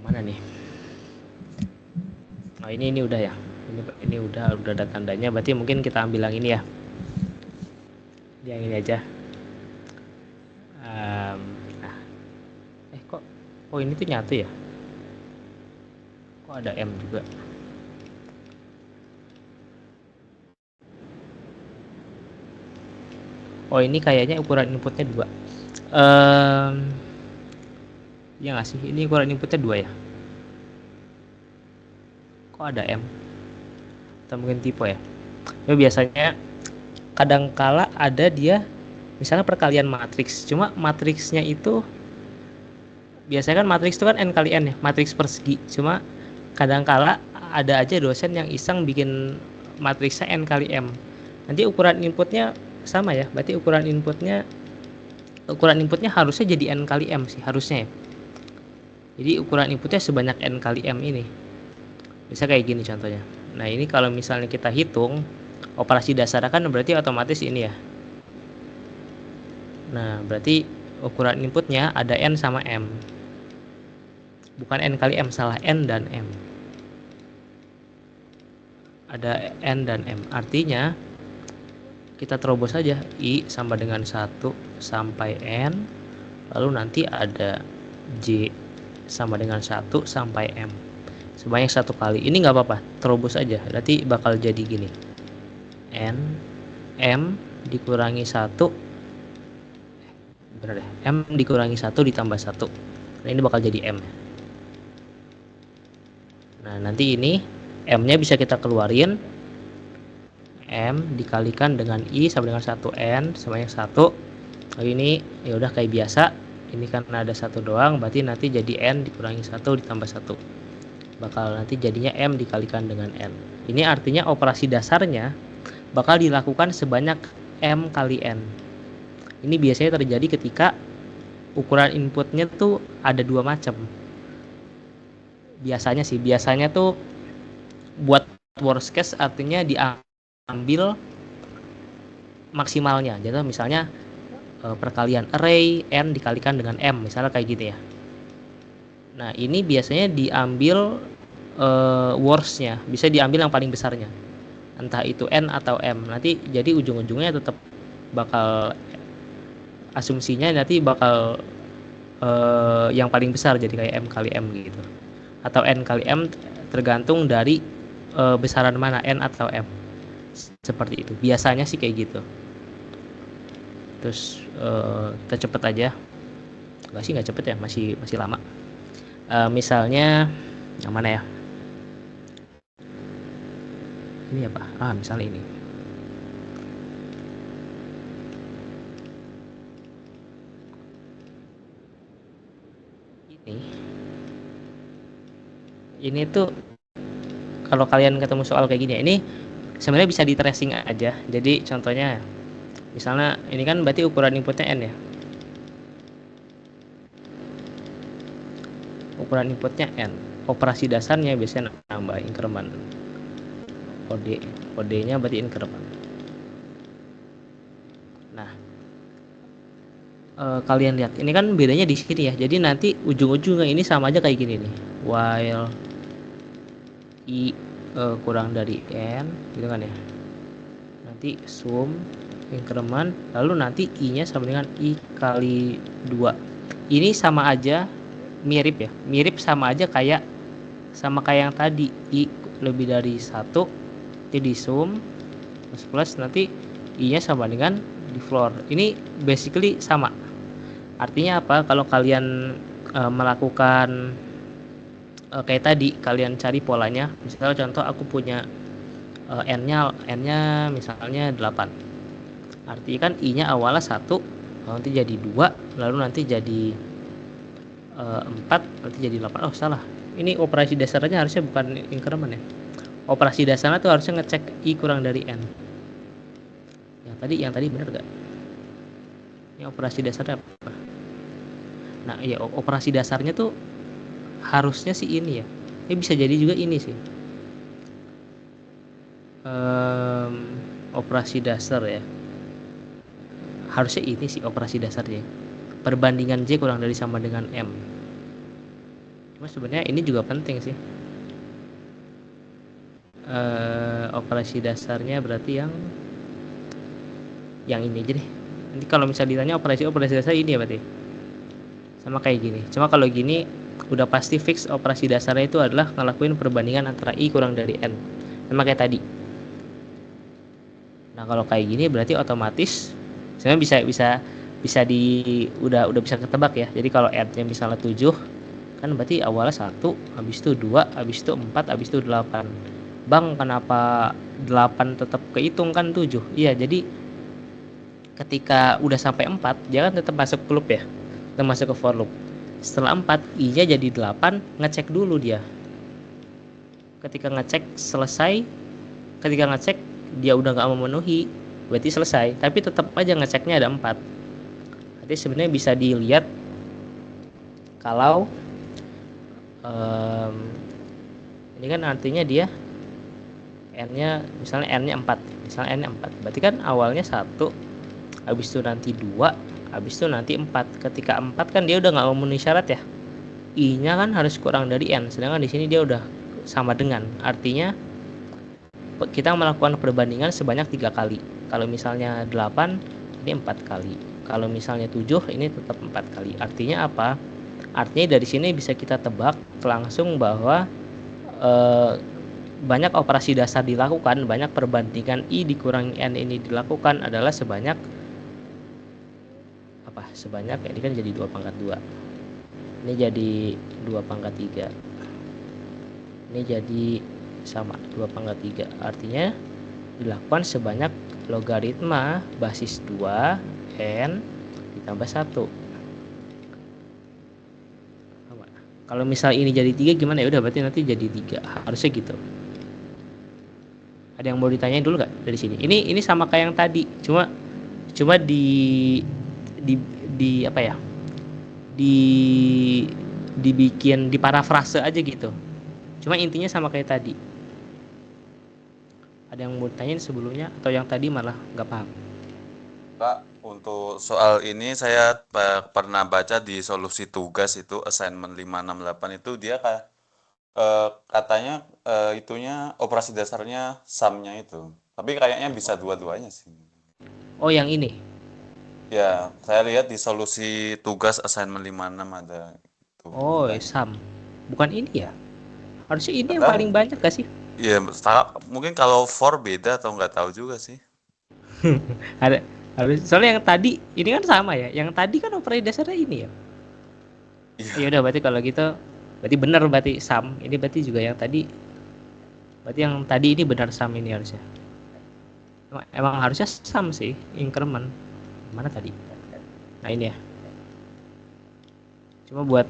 A: mana nih? ini udah ya. Ini udah ada tandanya. Berarti mungkin kita ambil yang ini ya. Yang ini aja. Nah, kok ini tuh nyatu ya? Kok ada M juga? Oh, ini kayaknya ukuran inputnya 2. Ya nggak sih? Ini ukuran inputnya 2 ya? Kok ada M? Atau mungkin tipe ya? Ya biasanya kadangkala ada dia misalnya perkalian matriks. Cuma matriksnya itu biasanya kan matriks itu kan N kali N ya, matriks persegi. Cuma kadangkala ada aja dosen yang iseng bikin matriksnya N kali M. Nanti ukuran inputnya sama ya, berarti ukuran inputnya harusnya jadi N kali M sih, harusnya ya. Jadi ukuran inputnya sebanyak N kali M ini. Bisa kayak gini contohnya. Nah ini kalau misalnya kita hitung operasi dasarnya kan berarti otomatis ini ya. Nah berarti ukuran inputnya ada N sama M. Bukan N kali M, salah, N dan M. Ada N dan M, artinya kita terobos saja I sama dengan 1 sampai N, lalu nanti ada J sama dengan 1 sampai M sebanyak 1 kali. Ini nggak apa-apa, terobos aja, berarti bakal jadi gini, N M dikurangi 1, bener deh, M dikurangi 1 ditambah 1. Nah ini bakal jadi M. Nah nanti ini M nya bisa kita keluarin, M dikalikan dengan I sama dengan 1N sebanyak 1. Lalu ini ya udah kayak biasa, ini karena ada 1 doang, berarti nanti jadi N dikurangi 1 ditambah 1, bakal nanti jadinya M dikalikan dengan N. Ini artinya operasi dasarnya bakal dilakukan sebanyak M kali N. Ini biasanya terjadi ketika ukuran inputnya tuh ada 2 macam. Biasanya tuh buat worst case artinya diambil maksimalnya. Jadi misalnya perkalian array N dikalikan dengan M, misalnya kayak gitu ya. Nah ini biasanya diambil worstnya, bisa diambil yang paling besarnya, entah itu N atau M. Nanti jadi ujung-ujungnya tetap bakal, asumsinya nanti bakal yang paling besar, jadi kayak M kali M gitu, atau N kali M, tergantung dari besaran mana, N atau M. Seperti itu biasanya sih kayak gitu. Terus kita cepet aja, nggak cepet ya, masih lama. Misalnya yang mana ya, ini apa, misalnya ini. Ini tuh kalau kalian ketemu soal kayak gini, ini sebenarnya bisa di tracing aja. Jadi contohnya misalnya ini kan berarti ukuran inputnya N ya, ukuran inputnya N, operasi dasarnya biasanya nambah increment, kode-nya berarti increment. Nah kalian lihat ini kan bedanya di sini ya, jadi nanti ujung-ujungnya ini sama aja kayak gini nih, while I kurang dari N gitu kan ya, nanti sum increment, lalu nanti I nya sama dengan I kali 2. Ini sama aja, mirip sama aja kayak yang tadi, I lebih dari 1 itu di sum plus nanti I nya sama dengan di floor. Ini basically sama, artinya apa, kalau kalian melakukan kayak tadi, kalian cari polanya. Misalnya contoh aku punya N-nya misalnya 8. Artinya kan I-nya awalnya 1, nanti jadi 2, lalu nanti jadi 4, nanti jadi 8. Oh salah, ini operasi dasarnya harusnya bukan increment ya. Operasi dasarnya tuh harusnya ngecek I kurang dari N. Yang tadi benar gak? Ini operasi dasarnya apa? Nah iya, operasi dasarnya tuh harusnya sih ini ya. Ini bisa jadi juga ini sih. Operasi dasar ya. Harusnya ini sih operasi dasarnya. Perbandingan J kurang dari sama dengan M. Cuma sebenarnya ini juga penting sih. operasi dasarnya berarti yang ini aja deh. Nanti kalau misalnya ditanya operasi dasar ini ya berarti sama kayak gini. Cuma kalau gini udah pasti fix operasi dasarnya itu adalah ngelakuin perbandingan antara I kurang dari N, sama kayak tadi. Nah kalau kayak gini berarti otomatis sebenarnya bisa udah bisa ketebak ya. Jadi kalau N-nya misalnya 7 kan berarti awalnya 1, habis itu 2, habis itu 4, habis itu 8. Bang, kenapa 8 tetap kehitung kan 7? Iya, jadi ketika udah sampai 4, dia kan tetap masuk ke loop ya. Tetap masuk ke for loop. Setelah 4, I-nya jadi 8, ngecek dulu dia. Ketika ngecek selesai, ketika ngecek dia udah nggak memenuhi, berarti selesai. Tapi tetap aja ngeceknya ada 4. Jadi sebenarnya bisa dilihat kalau ini kan artinya dia N-nya misalnya N-nya 4. Misalnya N-nya 4. Berarti kan awalnya 1, habis itu nanti 2, habis itu nanti 4. Ketika 4 kan dia udah nggak memenuhi syarat ya. I-nya kan harus kurang dari N. Sedangkan di sini dia udah sama dengan. Artinya kita melakukan perbandingan sebanyak 3 kali. Kalau misalnya 8, ini 4 kali. Kalau misalnya 7, ini tetap 4 kali. Artinya apa? Artinya dari sini bisa kita tebak langsung bahwa banyak operasi dasar dilakukan, banyak perbandingan I dikurangi N ini dilakukan adalah sebanyak apa? Sebanyak ini kan jadi 2 pangkat 2. Ini jadi 2 pangkat 3. Ini jadi sama 2 pangkat 3. Artinya dilakukan sebanyak logaritma basis 2 N ditambah 1. Kalau misal ini jadi 3 gimana ya? Udah berarti nanti jadi 3. Harusnya gitu. Ada yang mau ditanyain dulu nggak dari sini? Ini sama kayak yang tadi. Cuma di apa ya? Dibikin diparafrase aja gitu. Cuma intinya sama kayak tadi. Ada yang mau ditanyain sebelumnya atau yang tadi malah nggak paham?
E: Pak, untuk soal ini saya pernah baca di solusi tugas itu assignment 568 itu dia katanya itunya operasi dasarnya sum-nya itu. Tapi kayaknya bisa dua-duanya sih.
A: Oh, yang ini.
E: Ya, saya lihat di solusi tugas assignment 56 ada itu.
A: Oh, sum. Bukan ini ya? Harusnya ini yang
E: Nggak tahu.
A: paling banyak gak sih?
E: Iya, mungkin kalau for beda atau nggak tahu juga sih.
A: Soalnya yang tadi ini kan sama ya. Yang tadi kan operasi dasarnya ini ya.
E: Iya.
A: Ya udah berarti kalau gitu berarti benar berarti sum. Ini berarti juga yang tadi. Berarti yang tadi ini benar sum ini harusnya. Emang harusnya sum sih, increment. Mana tadi? Nah, ini ya. Cuma buat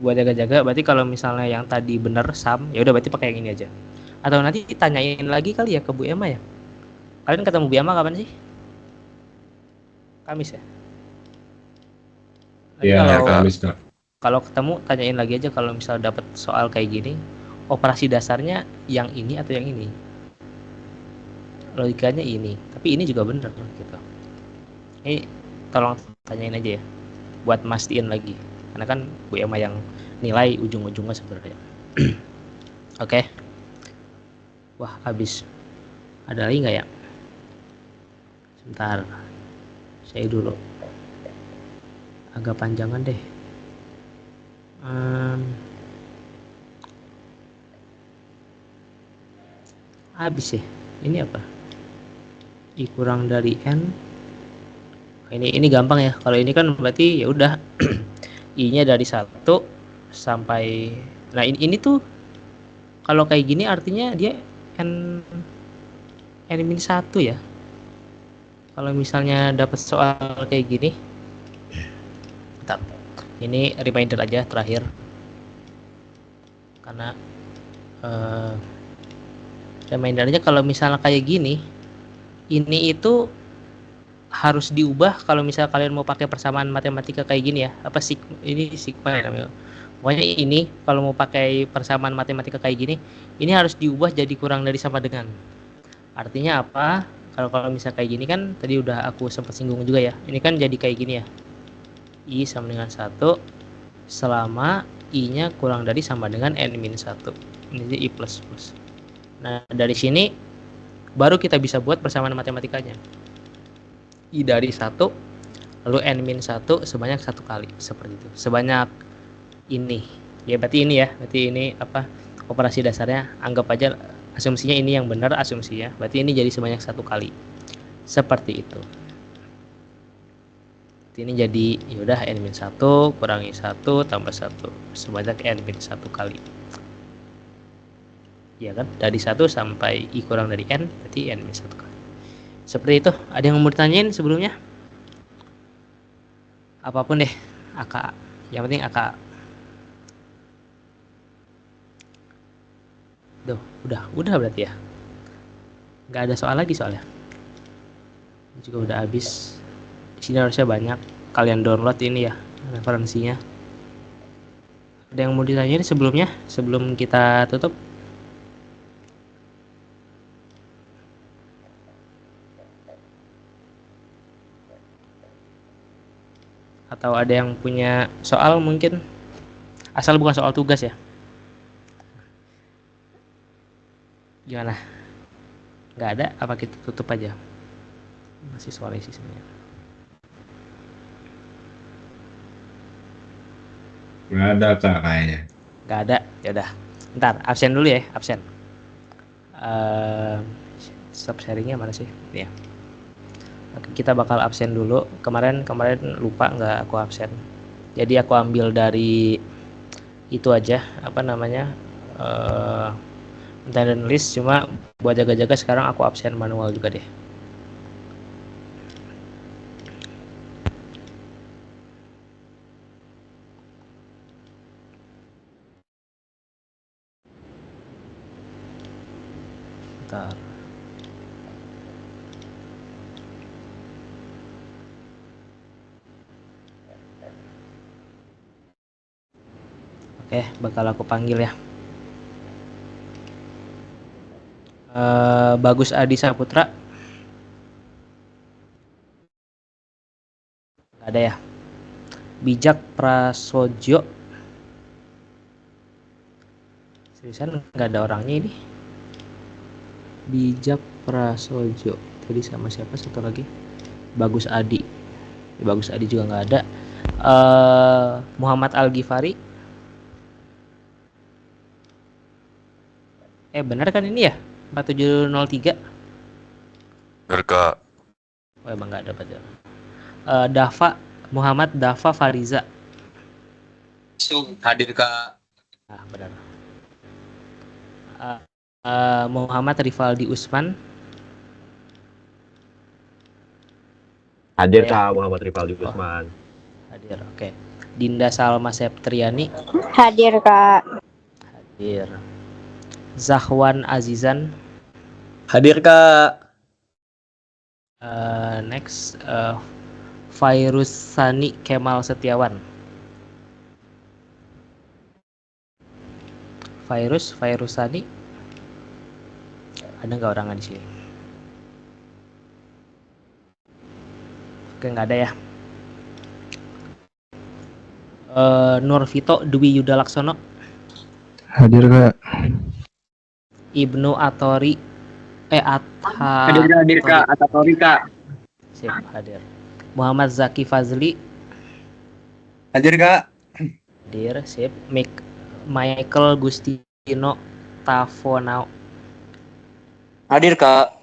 A: jaga-jaga berarti kalau misalnya yang tadi benar sum, ya udah berarti pakai yang ini aja. Atau nanti ditanyain lagi kali ya ke Bu Emma ya. Kalian ketemu Bu Emma kapan sih? Kamis ya? Nanti
B: Iya,
E: kalau-
B: Kamis, Kak.
A: Kalau ketemu tanyain lagi aja kalau misal dapat soal kayak gini, operasi dasarnya yang ini atau yang ini. Logikanya ini, tapi ini juga benar gitu. Ini tolong tanyain aja ya buat mastiin lagi. Karena kan Bu Emma yang nilai ujung-ujungnya sebenarnya. Oke. Wah, habis. Ada lagi nggak ya? Sebentar. Saya dulu. Agak panjangan deh. Habis ya. Ini apa? I kurang dari N. Ini gampang ya. Kalau ini kan berarti ya udah I-nya dari 1 sampai. Nah, ini tuh kalau kayak gini artinya dia N-1 ya. Kalau misalnya dapat soal kayak gini. Bentar. Ini reminder aja terakhir. Karena remindernya kalau misalnya kayak gini, ini itu harus diubah kalau misalnya kalian mau pakai persamaan matematika kayak gini ya. Apa sih ini sigma ya namanya. Pokoknya ini kalau mau pakai persamaan matematika kayak gini, ini harus diubah jadi kurang dari sama dengan. Artinya apa? Kalau misalnya kayak gini kan tadi udah aku sempat singgung juga ya. Ini kan jadi kayak gini ya. I sama dengan 1 selama I-nya kurang dari sama dengan N-1. Ini jadi I++. Nah, dari sini baru kita bisa buat persamaan matematikanya. I dari 1, lalu N-1 sebanyak 1 kali. Seperti itu. Sebanyak ini. Ya, berarti ini ya. Berarti ini apa? Operasi dasarnya. Anggap aja asumsinya ini yang benar asumsinya. Berarti ini jadi sebanyak 1 kali. Seperti itu. Ini jadi yaudah N-1 kurangi 1 tambah 1 sebanyak N-1 kali. Ya kan? Dari 1 sampai I kurang dari N berarti N-1 kali. Seperti itu. Ada yang mau ditanyain sebelumnya? Apapun deh. AK. Yang penting AK. Duh, udah berarti ya. Nggak ada soal lagi soalnya. Ini juga udah habis. Di sini harusnya banyak. Kalian download ini ya referensinya. Ada yang mau ditanyain sebelumnya? Sebelum kita tutup? Atau ada yang punya soal mungkin? Asal bukan soal tugas ya. Gimana? Nggak ada? Apa kita tutup aja? Masih sore sih sebenarnya.
B: Nggak ada Kak kayaknya.
A: Nggak ada? Ya udah. Ntar absen dulu ya, absen. Stop sharingnya mana sih? Ya. Oke, kita bakal absen dulu. Kemarin lupa nggak aku absen. Jadi aku ambil dari itu aja, apa namanya? Dan list, cuma buat jaga-jaga sekarang aku absen manual juga deh. Bentar. Oke, bakal aku panggil ya. Bagus Adi Saputra. Nggak ada ya. Bijak Prasojo. Seriusan nggak ada orangnya ini. Bijak Prasojo. Tadi sama siapa satu lagi? Bagus Adi. Bagus Adi juga nggak ada. Muhammad Al Ghifari. Benar kan ini ya? 4703.
E: Bener Kak.
A: Oh, emang nggak dapat ya. Dafa Muhammad Dafa Fariza.
F: Hadir Kak.
A: Benar. Muhammad Rivaldi Usman.
F: Hadir
A: Ya.
F: Kak Muhammad Rivaldi Usman.
A: Hadir, oke. Dinda Salma Septriani.
G: Hadir Kak.
A: Hadir. Zahwan Azizan.
F: Hadir Kak.
A: Next, Fairuz Sani Kemal Setiawan. Fairuz Sani. Ada nggak orangnya di sini? Oke, nggak ada ya. Nurvito Dwi Yuda Laksono.
D: Hadir Kak.
A: Ibnu Atori.
H: Hadir Kak, Atatori Kak.
A: Sip, hadir. Muhammad Zaki Fazli.
H: Hadir Kak.
A: Hadir, sip. Michael Gustino Tafonao.
H: Hadir Kak.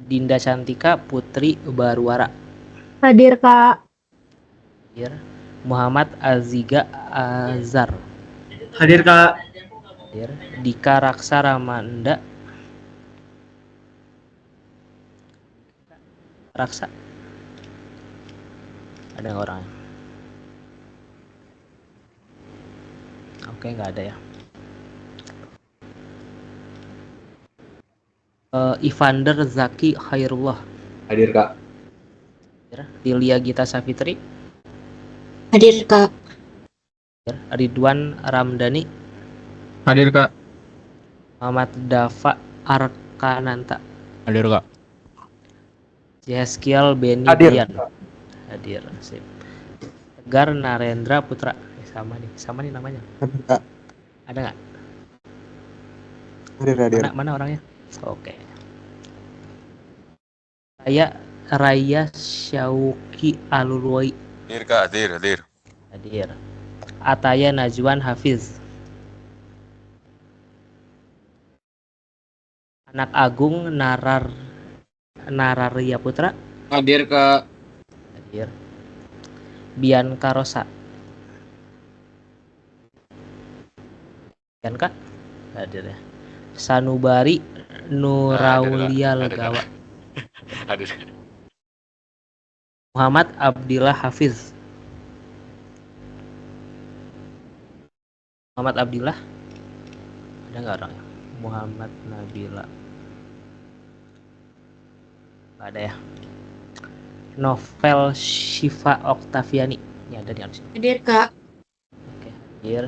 A: Dinda Cantika Putri Baruara.
G: Hadir Kak.
A: Hadir. Muhammad Aziga Azhar.
H: Hadir Kak.
A: Hadir. Dika Raksa Ramanda. Raksa. Ada nggak orangnya? Oke, nggak ada ya. Ivander Zaki Khairullah.
F: Hadir Kak.
A: Lilia Gita Savitri.
G: Hadir Kak.
A: Ridwan Ramdhani.
I: Hadir Kak.
A: Muhammad Dafa Arkananta.
I: Hadir Kak.
A: Yeskiel Beni
C: Hadir.
A: Dian. Hadir. Sip. Tegar Narendra Putra. Sama nih namanya.
H: Hadir Kak.
A: Ada nggak? Mana mana orangnya? Oke. Raya Syauqi Alulwai
E: Hadir Kak, hadir.
A: hadir. Ataya Najwan Hafiz. Anak Agung Nararia Putra
H: Hadir Kak.
A: hadir. Bianca Rosa. Bianca hadir ya. Sanubari Nuraulia Legawa.
E: Hadir.
A: Muhammad Abdillah Hafiz. Muhammad Abdillah ada nggak orangnya? Muhammad Nabila nggak ada ya. Novel Syifa Oktaviani ini ada di harusnya.
G: Hadir Kak.
A: Oke, hadir.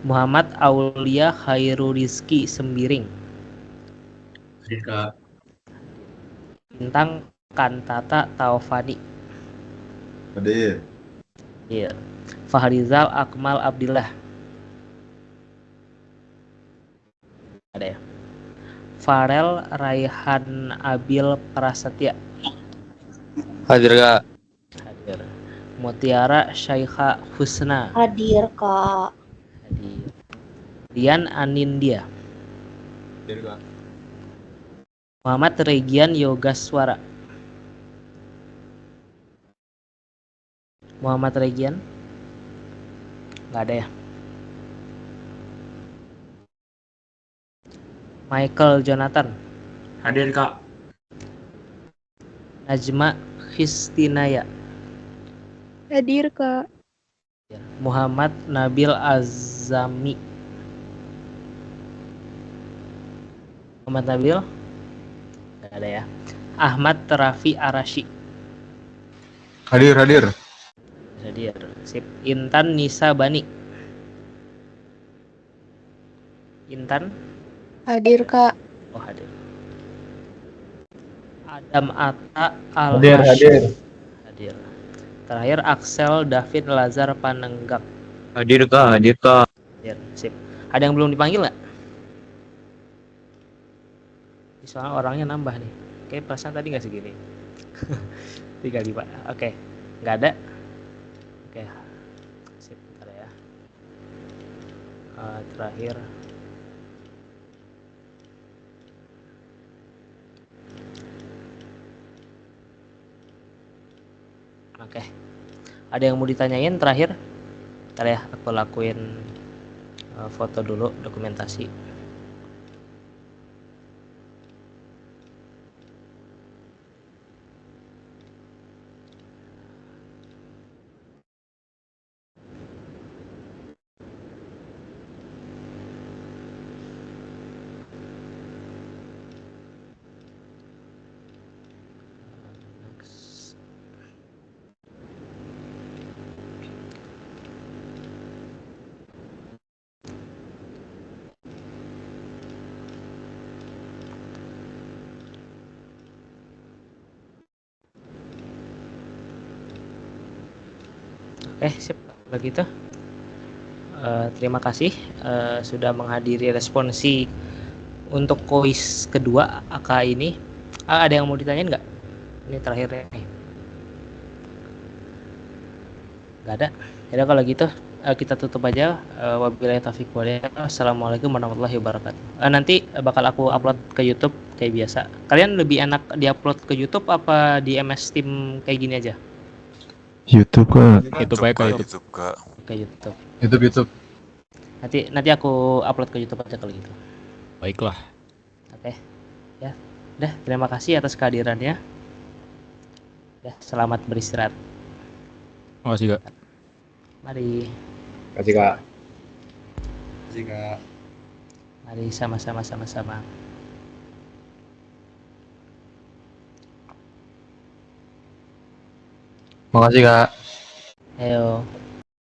A: Muhammad Aulia Khairu Rizki Sembiring.
F: Hadir Kak.
A: Bintang Kantata Taufani.
B: Hadir.
A: Iya. Fahrizal Akmal Abdillah. Ada ya. Farel Raihan Abil Prasetya.
H: Hadir Kak.
A: Hadir. Mutiara Syaikha Husna.
G: Hadir Kak.
A: Hadir. Dian Anindya.
B: Hadir Kak.
A: Muhammad Regian Yogaswara. Muhammad Regian nggak ada ya. Michael Jonathan.
H: Hadir Kak.
A: Najma Kristinaya.
G: Hadir Kak.
A: Muhammad Nabil Azami. Muhammad Nabil nggak ada ya. Ahmad Terafi Arashi.
I: Hadir.
A: Hadir. Sip. Intan Nisa Bani. Intan
G: Hadir Kak.
A: oh hadir. Adam Atta Al
C: Hadir.
A: Hadir. Terakhir Axel David Lazar Panenggak.
H: Hadir Kak. Hadir Kak.
A: Hadir. Sip. Ada yang belum dipanggil nggak? Soalnya orangnya nambah nih. Kayak perasaan tadi nggak segini. 35. Oke. Nggak ada. Oke. Sip. Bentar ya. Terakhir. Oke. Ada yang mau ditanyain terakhir? Bentar ya, aku lakuin foto dulu dokumentasi. Sip. Begitu. Terima kasih sudah menghadiri responsi untuk kuis kedua AK ini. Ada yang mau ditanyain nggak? Ini terakhirnya nih. Nggak ada. Jadi kalau gitu kita tutup aja. Wabillahi taufiq walhidayah. Assalamualaikum warahmatullahi wabarakatuh. Nanti bakal aku upload ke YouTube kayak biasa. Kalian lebih enak diupload ke YouTube apa di MS Team kayak gini aja?
I: YouTube Kak.
E: YouTube Kak.
A: Ke YouTube.
I: YouTube.
A: Nanti aku upload ke YouTube aja kalau gitu.
I: Baiklah.
A: Oke. Ya. Udah, terima kasih atas kehadirannya. Ya, selamat beristirahat.
I: Makasih Kak.
A: Mari.
F: Kasih Kak.
C: Kasih Kak.
A: Mari sama-sama.
F: Makasih Kak.
A: Ayo.